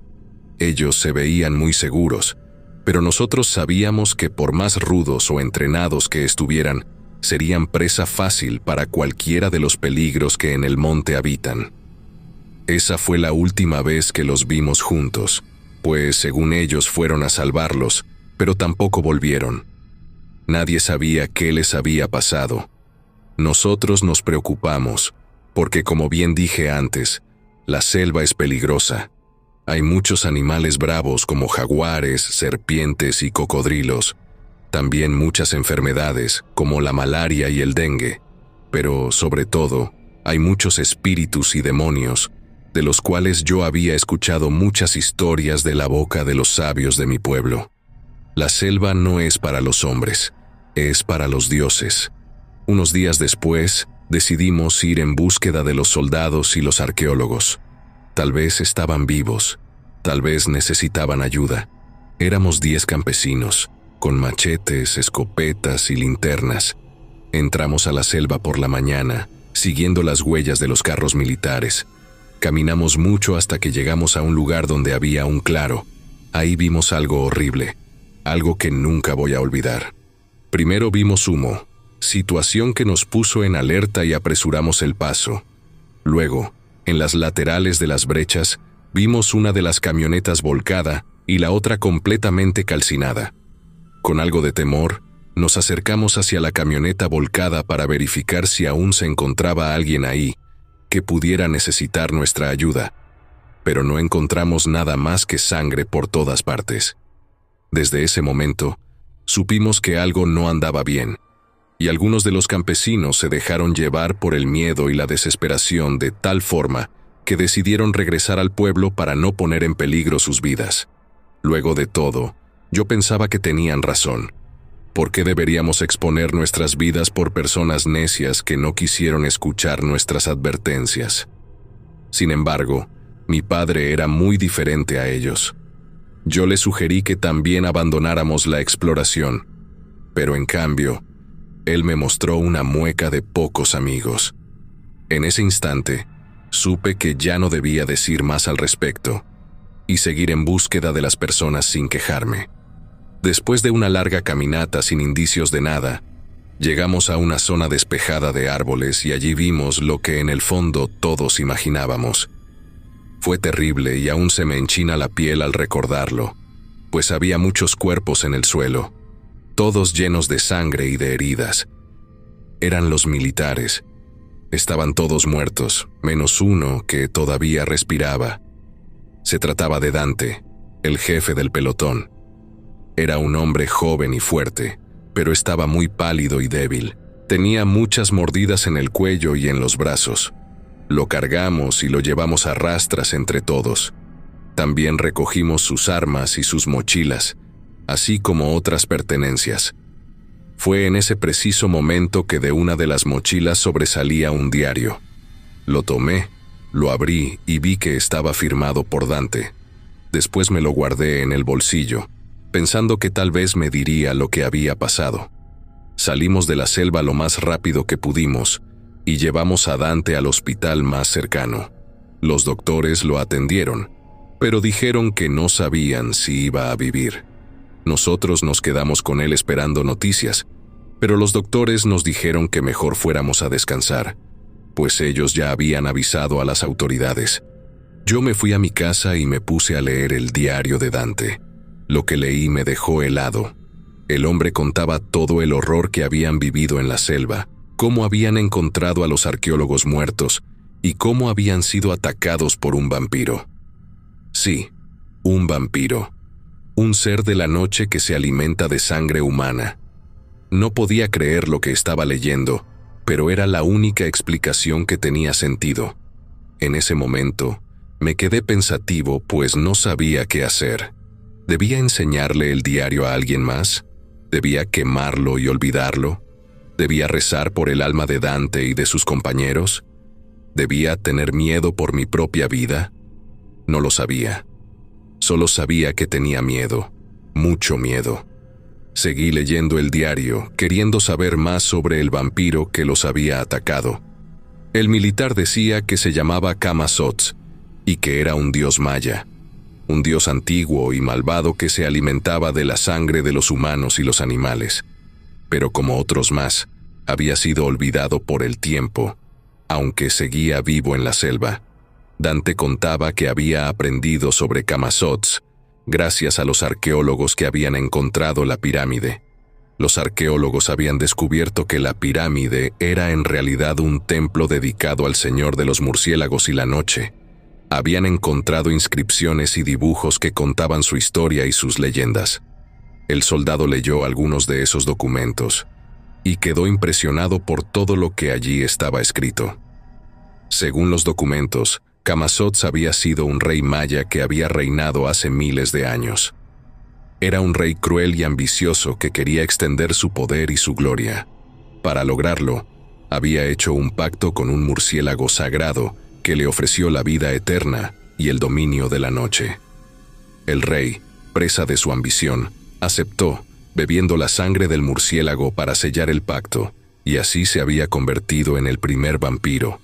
Ellos se veían muy seguros, pero nosotros sabíamos que por más rudos o entrenados que estuvieran, serían presa fácil para cualquiera de los peligros que en el monte habitan. Esa fue la última vez que los vimos juntos, pues según ellos fueron a salvarlos, pero tampoco volvieron. Nadie sabía qué les había pasado. Nosotros nos preocupamos, porque como bien dije antes, la selva es peligrosa. Hay muchos animales bravos como jaguares, serpientes y cocodrilos. También muchas enfermedades como la malaria y el dengue. Pero sobre todo, hay muchos espíritus y demonios, de los cuales yo había escuchado muchas historias de la boca de los sabios de mi pueblo. La selva no es para los hombres, es para los dioses. Unos días después, decidimos ir en búsqueda de los soldados y los arqueólogos. Tal vez estaban vivos, tal vez necesitaban ayuda. Éramos 10 campesinos, con machetes, escopetas y linternas. Entramos a la selva por la mañana, siguiendo las huellas de los carros militares. Caminamos mucho hasta que llegamos a un lugar donde había un claro. Ahí vimos algo horrible, algo que nunca voy a olvidar. Primero vimos humo, situación que nos puso en alerta y apresuramos el paso. Luego, en las laterales de las brechas, vimos una de las camionetas volcada y la otra completamente calcinada. Con algo de temor, nos acercamos hacia la camioneta volcada para verificar si aún se encontraba alguien ahí que pudiera necesitar nuestra ayuda, pero no encontramos nada más que sangre por todas partes. Desde ese momento, supimos que algo no andaba bien, y algunos de los campesinos se dejaron llevar por el miedo y la desesperación de tal forma que decidieron regresar al pueblo para no poner en peligro sus vidas. Luego de todo, yo pensaba que tenían razón. ¿Por qué deberíamos exponer nuestras vidas por personas necias que no quisieron escuchar nuestras advertencias? Sin embargo, mi padre era muy diferente a ellos. Yo le sugerí que también abandonáramos la exploración, pero en cambio, él me mostró una mueca de pocos amigos. En ese instante, supe que ya no debía decir más al respecto y seguir en búsqueda de las personas sin quejarme. Después de una larga caminata sin indicios de nada, llegamos a una zona despejada de árboles y allí vimos lo que en el fondo todos imaginábamos. Fue terrible y aún se me enchina la piel al recordarlo, pues había muchos cuerpos en el suelo, todos llenos de sangre y de heridas. Eran los militares. Estaban todos muertos, menos uno que todavía respiraba. Se trataba de Dante, el jefe del pelotón. Era un hombre joven y fuerte, pero estaba muy pálido y débil. Tenía muchas mordidas en el cuello y en los brazos. Lo cargamos y lo llevamos a rastras entre todos. También recogimos sus armas y sus mochilas, así como otras pertenencias. Fue en ese preciso momento que de una de las mochilas sobresalía un diario. Lo tomé, lo abrí y vi que estaba firmado por Dante. Después me lo guardé en el bolsillo, pensando que tal vez me diría lo que había pasado. Salimos de la selva lo más rápido que pudimos y llevamos a Dante al hospital más cercano. Los doctores lo atendieron, pero dijeron que no sabían si iba a vivir. Nosotros nos quedamos con él esperando noticias, pero los doctores nos dijeron que mejor fuéramos a descansar, pues ellos ya habían avisado a las autoridades. Yo me fui a mi casa y me puse a leer el diario de Dante. Lo que leí me dejó helado. El hombre contaba todo el horror que habían vivido en la selva, cómo habían encontrado a los arqueólogos muertos y cómo habían sido atacados por un vampiro. Sí, un vampiro. Un ser de la noche que se alimenta de sangre humana. No podía creer lo que estaba leyendo, pero era la única explicación que tenía sentido. En ese momento, me quedé pensativo pues no sabía qué hacer. ¿Debía enseñarle el diario a alguien más? ¿Debía quemarlo y olvidarlo? ¿Debía rezar por el alma de Dante y de sus compañeros? ¿Debía tener miedo por mi propia vida? No lo sabía. Solo sabía que tenía miedo, mucho miedo. Seguí leyendo el diario, queriendo saber más sobre el vampiro que los había atacado. El militar decía que se llamaba Camazotz y que era un dios maya, un dios antiguo y malvado que se alimentaba de la sangre de los humanos y los animales. Pero como otros más, había sido olvidado por el tiempo, aunque seguía vivo en la selva. Dante contaba que había aprendido sobre Camazotz gracias a los arqueólogos que habían encontrado la pirámide. Los arqueólogos habían descubierto que la pirámide era en realidad un templo dedicado al señor de los murciélagos y la noche. Habían encontrado inscripciones y dibujos que contaban su historia y sus leyendas. El soldado leyó algunos de esos documentos y quedó impresionado por todo lo que allí estaba escrito. Según los documentos, Camazotz había sido un rey maya que había reinado hace miles de años. Era un rey cruel y ambicioso que quería extender su poder y su gloria. Para lograrlo, había hecho un pacto con un murciélago sagrado que le ofreció la vida eterna y el dominio de la noche. El rey, presa de su ambición, aceptó, bebiendo la sangre del murciélago para sellar el pacto, y así se había convertido en el primer vampiro,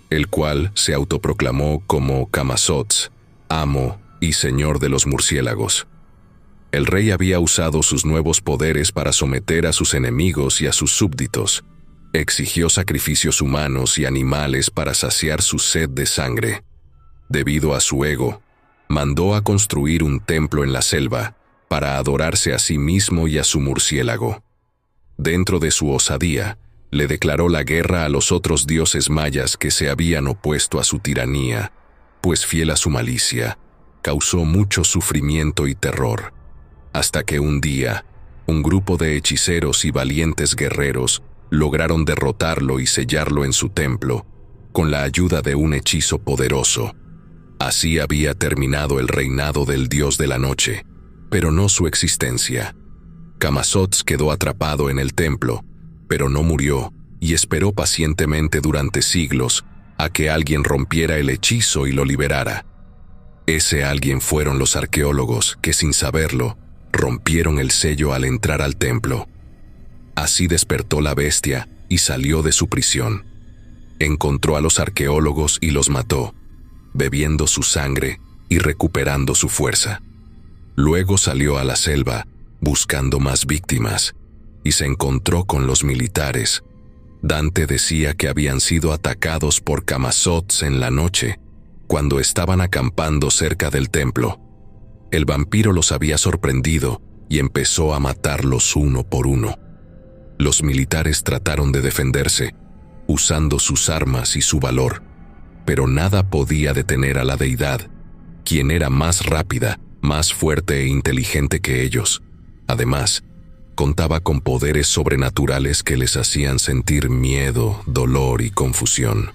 el cual se autoproclamó como Camazotz, amo y señor de los murciélagos. El rey había usado sus nuevos poderes para someter a sus enemigos y a sus súbditos. Exigió sacrificios humanos y animales para saciar su sed de sangre. Debido a su ego, mandó a construir un templo en la selva para adorarse a sí mismo y a su murciélago. Dentro de su osadía, le declaró la guerra a los otros dioses mayas que se habían opuesto a su tiranía, pues fiel a su malicia, causó mucho sufrimiento y terror, hasta que un día, un grupo de hechiceros y valientes guerreros lograron derrotarlo y sellarlo en su templo, con la ayuda de un hechizo poderoso. Así había terminado el reinado del dios de la noche, pero no su existencia. Camazotz quedó atrapado en el templo, pero no murió y esperó pacientemente durante siglos a que alguien rompiera el hechizo y lo liberara. Ese alguien fueron los arqueólogos que, sin saberlo, rompieron el sello al entrar al templo. Así despertó la bestia y salió de su prisión. Encontró a los arqueólogos y los mató, bebiendo su sangre y recuperando su fuerza. Luego salió a la selva, buscando más víctimas, y se encontró con los militares. Dante decía que habían sido atacados por Camazotz en la noche, cuando estaban acampando cerca del templo. El vampiro los había sorprendido y empezó a matarlos uno por uno. Los militares trataron de defenderse, usando sus armas y su valor, pero nada podía detener a la deidad, quien era más rápida, más fuerte e inteligente que ellos. Además, contaba con poderes sobrenaturales que les hacían sentir miedo, dolor y confusión.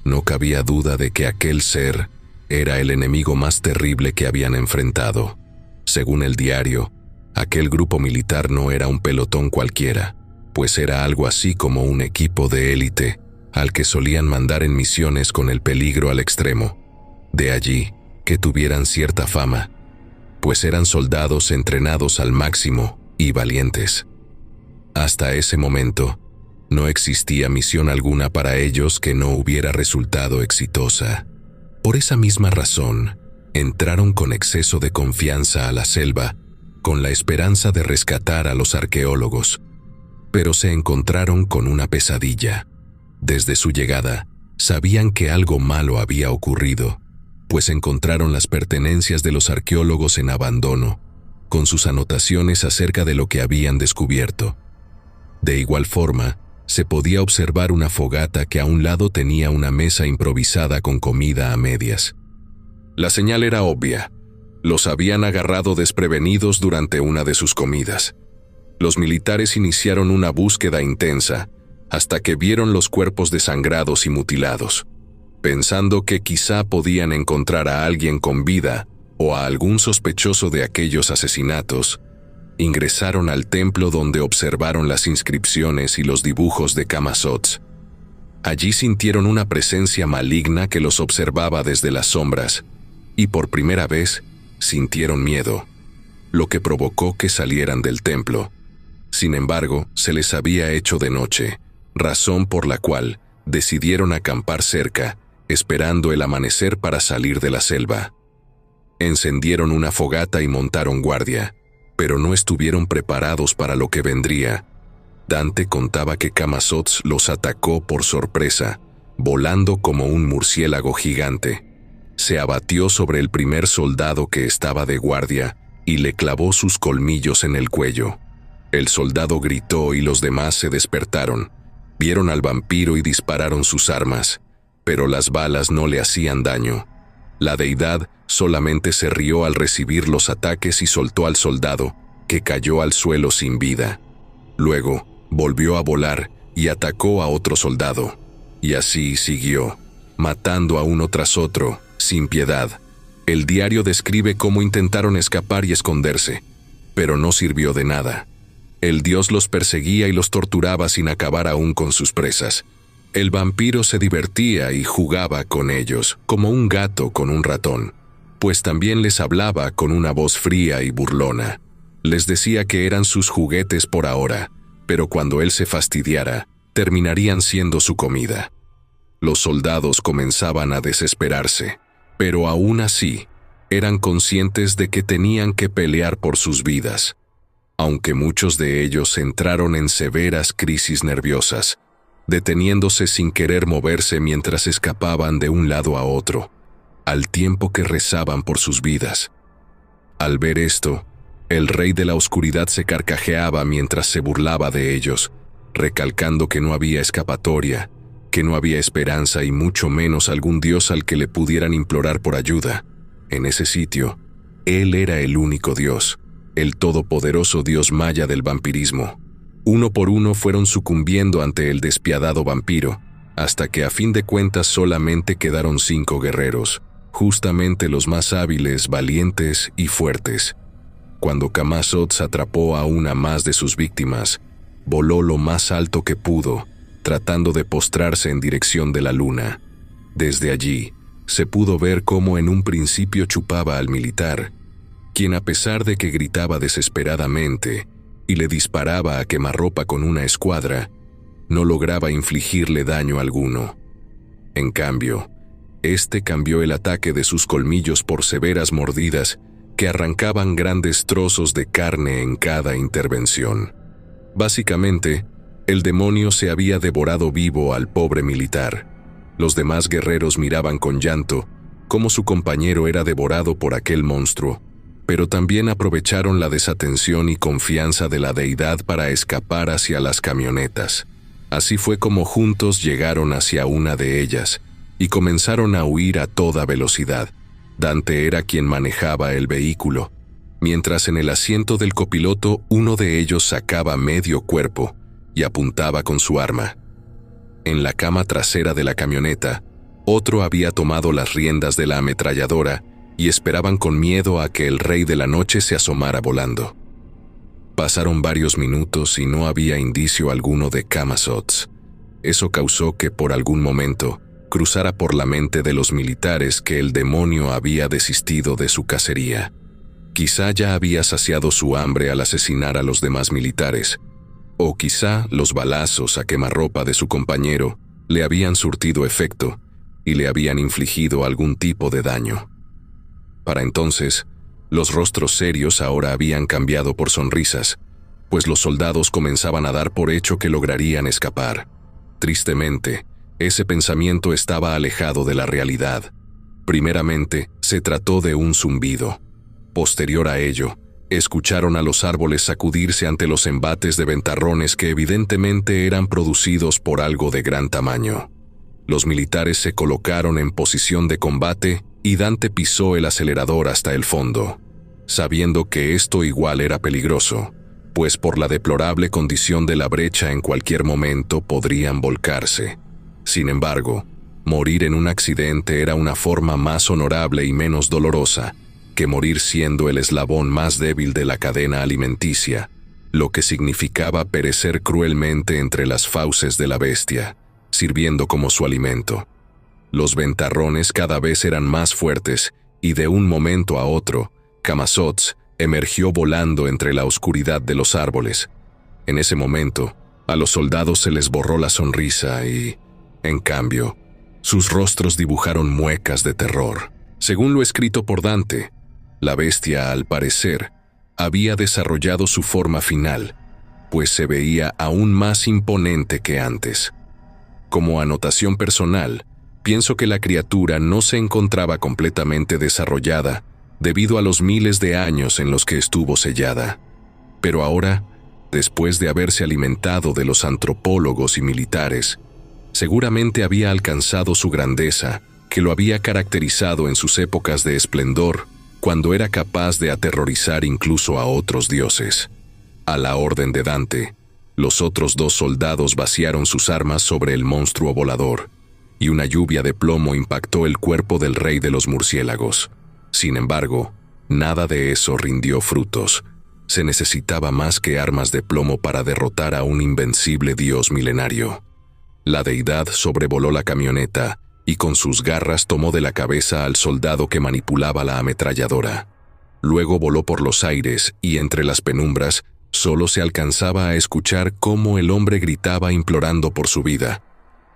No cabía duda de que aquel ser era el enemigo más terrible que habían enfrentado. Según el diario, aquel grupo militar no era un pelotón cualquiera, pues era algo así como un equipo de élite al que solían mandar en misiones con el peligro al extremo. De allí que tuvieran cierta fama, pues eran soldados entrenados al máximo y valientes. Hasta ese momento, no existía misión alguna para ellos que no hubiera resultado exitosa. Por esa misma razón, entraron con exceso de confianza a la selva, con la esperanza de rescatar a los arqueólogos. Pero se encontraron con una pesadilla. Desde su llegada, sabían que algo malo había ocurrido, pues encontraron las pertenencias de los arqueólogos en abandono, con sus anotaciones acerca de lo que habían descubierto. De igual forma, se podía observar una fogata que a un lado tenía una mesa improvisada con comida a medias. La señal era obvia. Los habían agarrado desprevenidos durante una de sus comidas. Los militares iniciaron una búsqueda intensa hasta que vieron los cuerpos desangrados y mutilados, pensando que quizá podían encontrar a alguien con vida o a algún sospechoso de aquellos asesinatos. Ingresaron al templo donde observaron las inscripciones y los dibujos de Camazotz. Allí sintieron una presencia maligna que los observaba desde las sombras, y por primera vez sintieron miedo, lo que provocó que salieran del templo. Sin embargo, se les había hecho de noche, razón por la cual decidieron acampar cerca, esperando el amanecer para salir de la selva. Encendieron una fogata y montaron guardia, pero no estuvieron preparados para lo que vendría. Dante contaba que Camazotz los atacó por sorpresa, volando como un murciélago gigante. Se abatió sobre el primer soldado que estaba de guardia y le clavó sus colmillos en el cuello. El soldado gritó y los demás se despertaron. Vieron al vampiro y dispararon sus armas, pero las balas no le hacían daño. La deidad solamente se rió al recibir los ataques y soltó al soldado, que cayó al suelo sin vida. Luego, volvió a volar y atacó a otro soldado. Y así siguió, matando a uno tras otro, sin piedad. El diario describe cómo intentaron escapar y esconderse, pero no sirvió de nada. El dios los perseguía y los torturaba sin acabar aún con sus presas. El vampiro se divertía y jugaba con ellos, como un gato con un ratón, pues también les hablaba con una voz fría y burlona. Les decía que eran sus juguetes por ahora, pero cuando él se fastidiara, terminarían siendo su comida. Los soldados comenzaban a desesperarse, pero aún así, eran conscientes de que tenían que pelear por sus vidas. Aunque muchos de ellos entraron en severas crisis nerviosas, deteniéndose sin querer moverse mientras escapaban de un lado a otro, al tiempo que rezaban por sus vidas. Al ver esto, el rey de la oscuridad se carcajeaba mientras se burlaba de ellos, recalcando que no había escapatoria, que no había esperanza y mucho menos algún dios al que le pudieran implorar por ayuda. En ese sitio, él era el único dios, el todopoderoso dios maya del vampirismo. Uno por uno fueron sucumbiendo ante el despiadado vampiro, hasta que a fin de cuentas solamente quedaron 5 guerreros, justamente los más hábiles, valientes y fuertes. Cuando Camazotz atrapó a una más de sus víctimas, voló lo más alto que pudo, tratando de postrarse en dirección de la luna. Desde allí, se pudo ver cómo en un principio chupaba al militar, quien a pesar de que gritaba desesperadamente y le disparaba a quemarropa con una escuadra, no lograba infligirle daño alguno. En cambio, este cambió el ataque de sus colmillos por severas mordidas que arrancaban grandes trozos de carne en cada intervención. Básicamente, el demonio se había devorado vivo al pobre militar. Los demás guerreros miraban con llanto cómo su compañero era devorado por aquel monstruo, pero también aprovecharon la desatención y confianza de la deidad para escapar hacia las camionetas. Así fue como juntos llegaron hacia una de ellas y comenzaron a huir a toda velocidad. Dante era quien manejaba el vehículo, mientras en el asiento del copiloto uno de ellos sacaba medio cuerpo y apuntaba con su arma. En la cama trasera de la camioneta, otro había tomado las riendas de la ametralladora y esperaban con miedo a que el rey de la noche se asomara volando. Pasaron varios minutos y no había indicio alguno de Camazotz. Eso causó que por algún momento cruzara por la mente de los militares que el demonio había desistido de su cacería. Quizá ya había saciado su hambre al asesinar a los demás militares, o quizá los balazos a quemarropa de su compañero le habían surtido efecto y le habían infligido algún tipo de daño. Para entonces, los rostros serios ahora habían cambiado por sonrisas, pues los soldados comenzaban a dar por hecho que lograrían escapar. Tristemente, ese pensamiento estaba alejado de la realidad. Primeramente, se trató de un zumbido. Posterior a ello, escucharon a los árboles sacudirse ante los embates de ventarrones que evidentemente eran producidos por algo de gran tamaño. Los militares se colocaron en posición de combate y Dante pisó el acelerador hasta el fondo, sabiendo que esto igual era peligroso, pues por la deplorable condición de la brecha en cualquier momento podrían volcarse. Sin embargo, morir en un accidente era una forma más honorable y menos dolorosa que morir siendo el eslabón más débil de la cadena alimenticia, lo que significaba perecer cruelmente entre las fauces de la bestia, sirviendo como su alimento. Los ventarrones cada vez eran más fuertes y de un momento a otro, Camazotz emergió volando entre la oscuridad de los árboles. En ese momento, a los soldados se les borró la sonrisa y, en cambio, sus rostros dibujaron muecas de terror. Según lo escrito por Dante, la bestia, al parecer, había desarrollado su forma final, pues se veía aún más imponente que antes. Como anotación personal, pienso que la criatura no se encontraba completamente desarrollada debido a los miles de años en los que estuvo sellada. Pero ahora, después de haberse alimentado de los antropólogos y militares, seguramente había alcanzado su grandeza, que lo había caracterizado en sus épocas de esplendor, cuando era capaz de aterrorizar incluso a otros dioses. A la orden de Dante, los otros dos soldados vaciaron sus armas sobre el monstruo volador, y una lluvia de plomo impactó el cuerpo del rey de los murciélagos. Sin embargo, nada de eso rindió frutos. Se necesitaba más que armas de plomo para derrotar a un invencible dios milenario. La deidad sobrevoló la camioneta y con sus garras tomó de la cabeza al soldado que manipulaba la ametralladora. Luego voló por los aires y entre las penumbras solo se alcanzaba a escuchar cómo el hombre gritaba implorando por su vida.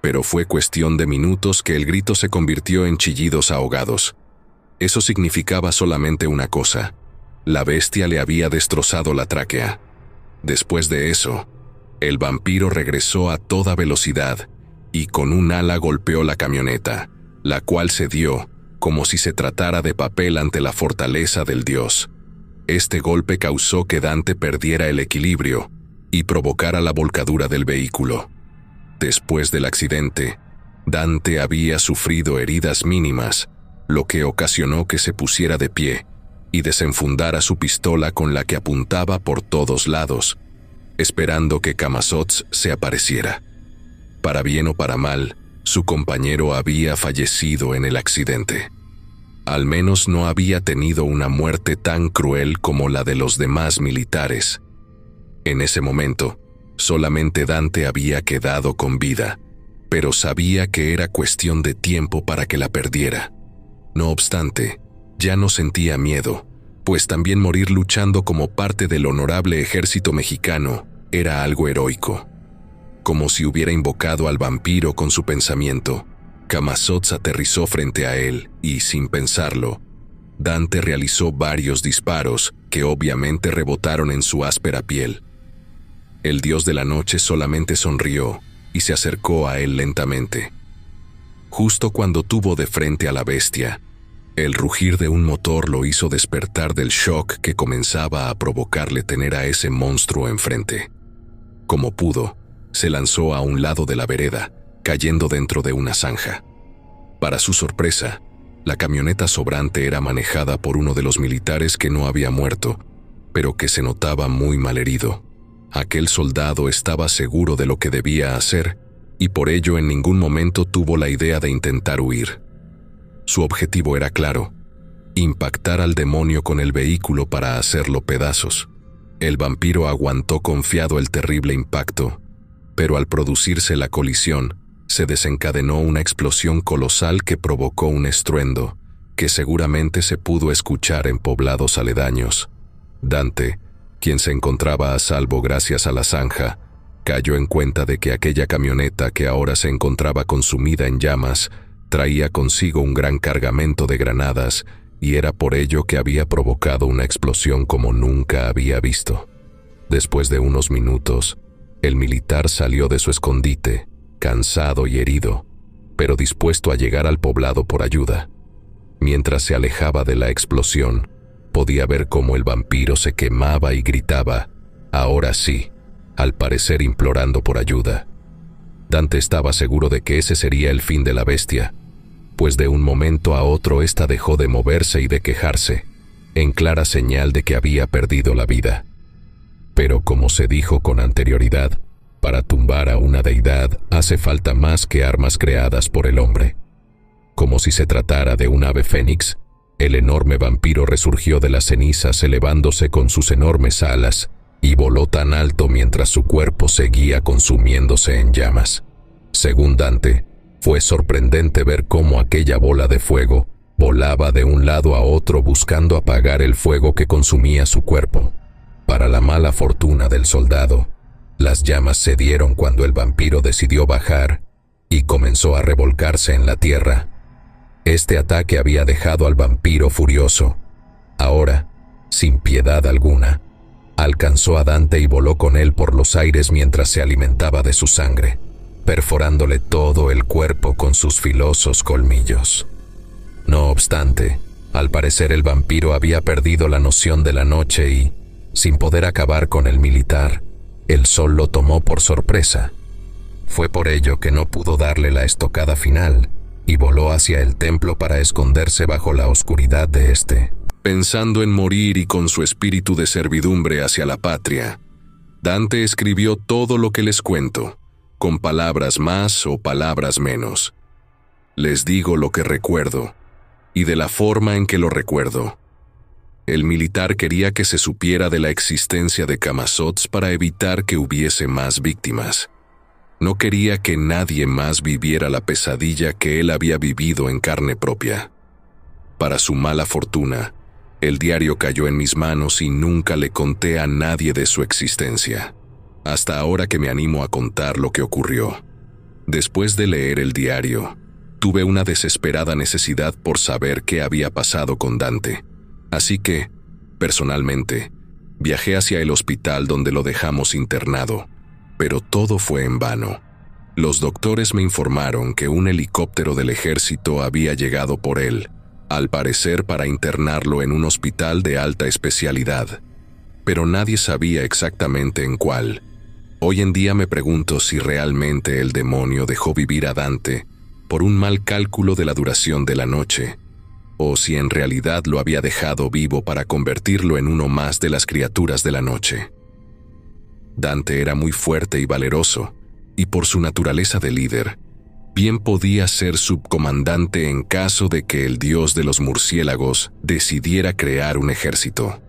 Pero fue cuestión de minutos que el grito se convirtió en chillidos ahogados. Eso significaba solamente una cosa: la bestia le había destrozado la tráquea. Después de eso, el vampiro regresó a toda velocidad y con un ala golpeó la camioneta, la cual cedió, como si se tratara de papel ante la fortaleza del dios. Este golpe causó que Dante perdiera el equilibrio y provocara la volcadura del vehículo. Después del accidente, Dante había sufrido heridas mínimas, lo que ocasionó que se pusiera de pie y desenfundara su pistola con la que apuntaba por todos lados, esperando que Camazotz se apareciera. Para bien o para mal, su compañero había fallecido en el accidente. Al menos no había tenido una muerte tan cruel como la de los demás militares. En ese momento, solamente Dante había quedado con vida, pero sabía que era cuestión de tiempo para que la perdiera. No obstante, ya no sentía miedo, pues también morir luchando como parte del honorable ejército mexicano era algo heroico. Como si hubiera invocado al vampiro con su pensamiento, Camazotz aterrizó frente a él y, sin pensarlo, Dante realizó varios disparos que obviamente rebotaron en su áspera piel. El dios de la noche solamente sonrió y se acercó a él lentamente. Justo cuando tuvo de frente a la bestia, El rugir de un motor lo hizo despertar del shock que comenzaba a provocarle tener a ese monstruo enfrente. Como pudo, se lanzó a un lado de la vereda, cayendo dentro de una zanja. Para su sorpresa, la camioneta sobrante era manejada por uno de los militares que no había muerto, pero que se notaba muy malherido. Aquel soldado estaba seguro de lo que debía hacer, y por ello en ningún momento tuvo la idea de intentar huir. Su objetivo era claro: impactar al demonio con el vehículo para hacerlo pedazos. El vampiro aguantó confiado el terrible impacto, pero al producirse la colisión, se desencadenó una explosión colosal que provocó un estruendo, que seguramente se pudo escuchar en poblados aledaños. Dante, quien se encontraba a salvo gracias a la zanja, cayó en cuenta de que aquella camioneta que ahora se encontraba consumida en llamas traía consigo un gran cargamento de granadas, y era por ello que había provocado una explosión como nunca había visto. Después de unos minutos, el militar salió de su escondite, cansado y herido, pero dispuesto a llegar al poblado por ayuda. Mientras se alejaba de la explosión, podía ver cómo el vampiro se quemaba y gritaba, ahora sí, al parecer implorando por ayuda. Dante estaba seguro de que ese sería el fin de la bestia, pues de un momento a otro ésta dejó de moverse y de quejarse, en clara señal de que había perdido la vida. Pero como se dijo con anterioridad, para tumbar a una deidad hace falta más que armas creadas por el hombre. Como si se tratara de un ave fénix, el enorme vampiro resurgió de las cenizas elevándose con sus enormes alas y voló tan alto mientras su cuerpo seguía consumiéndose en llamas. Según Dante, fue sorprendente ver cómo aquella bola de fuego volaba de un lado a otro buscando apagar el fuego que consumía su cuerpo. Para la mala fortuna del soldado, las llamas cedieron cuando el vampiro decidió bajar y comenzó a revolcarse en la tierra. Este ataque había dejado al vampiro furioso. Ahora, sin piedad alguna, alcanzó a Dante y voló con él por los aires mientras se alimentaba de su sangre, perforándole todo el cuerpo con sus filosos colmillos. No obstante, al parecer el vampiro había perdido la noción de la noche y, sin poder acabar con el militar, el sol lo tomó por sorpresa. Fue por ello que no pudo darle la estocada final y voló hacia el templo para esconderse bajo la oscuridad de este. Pensando en morir y con su espíritu de servidumbre hacia la patria, Dante escribió todo lo que les cuento, con palabras más o palabras menos. Les digo lo que recuerdo, y de la forma en que lo recuerdo. El militar quería que se supiera de la existencia de Camazotz para evitar que hubiese más víctimas. No quería que nadie más viviera la pesadilla que él había vivido en carne propia. Para su mala fortuna, el diario cayó en mis manos y nunca le conté a nadie de su existencia, hasta ahora que me animo a contar lo que ocurrió. Después de leer el diario, tuve una desesperada necesidad por saber qué había pasado con Dante. Así que, personalmente, viajé hacia el hospital donde lo dejamos internado, pero todo fue en vano. Los doctores me informaron que un helicóptero del ejército había llegado por él, al parecer para internarlo en un hospital de alta especialidad, pero nadie sabía exactamente en cuál. Hoy en día me pregunto si realmente el demonio dejó vivir a Dante por un mal cálculo de la duración de la noche, o si en realidad lo había dejado vivo para convertirlo en uno más de las criaturas de la noche. Dante era muy fuerte y valeroso, y por su naturaleza de líder, bien podía ser subcomandante en caso de que el dios de los murciélagos decidiera crear un ejército.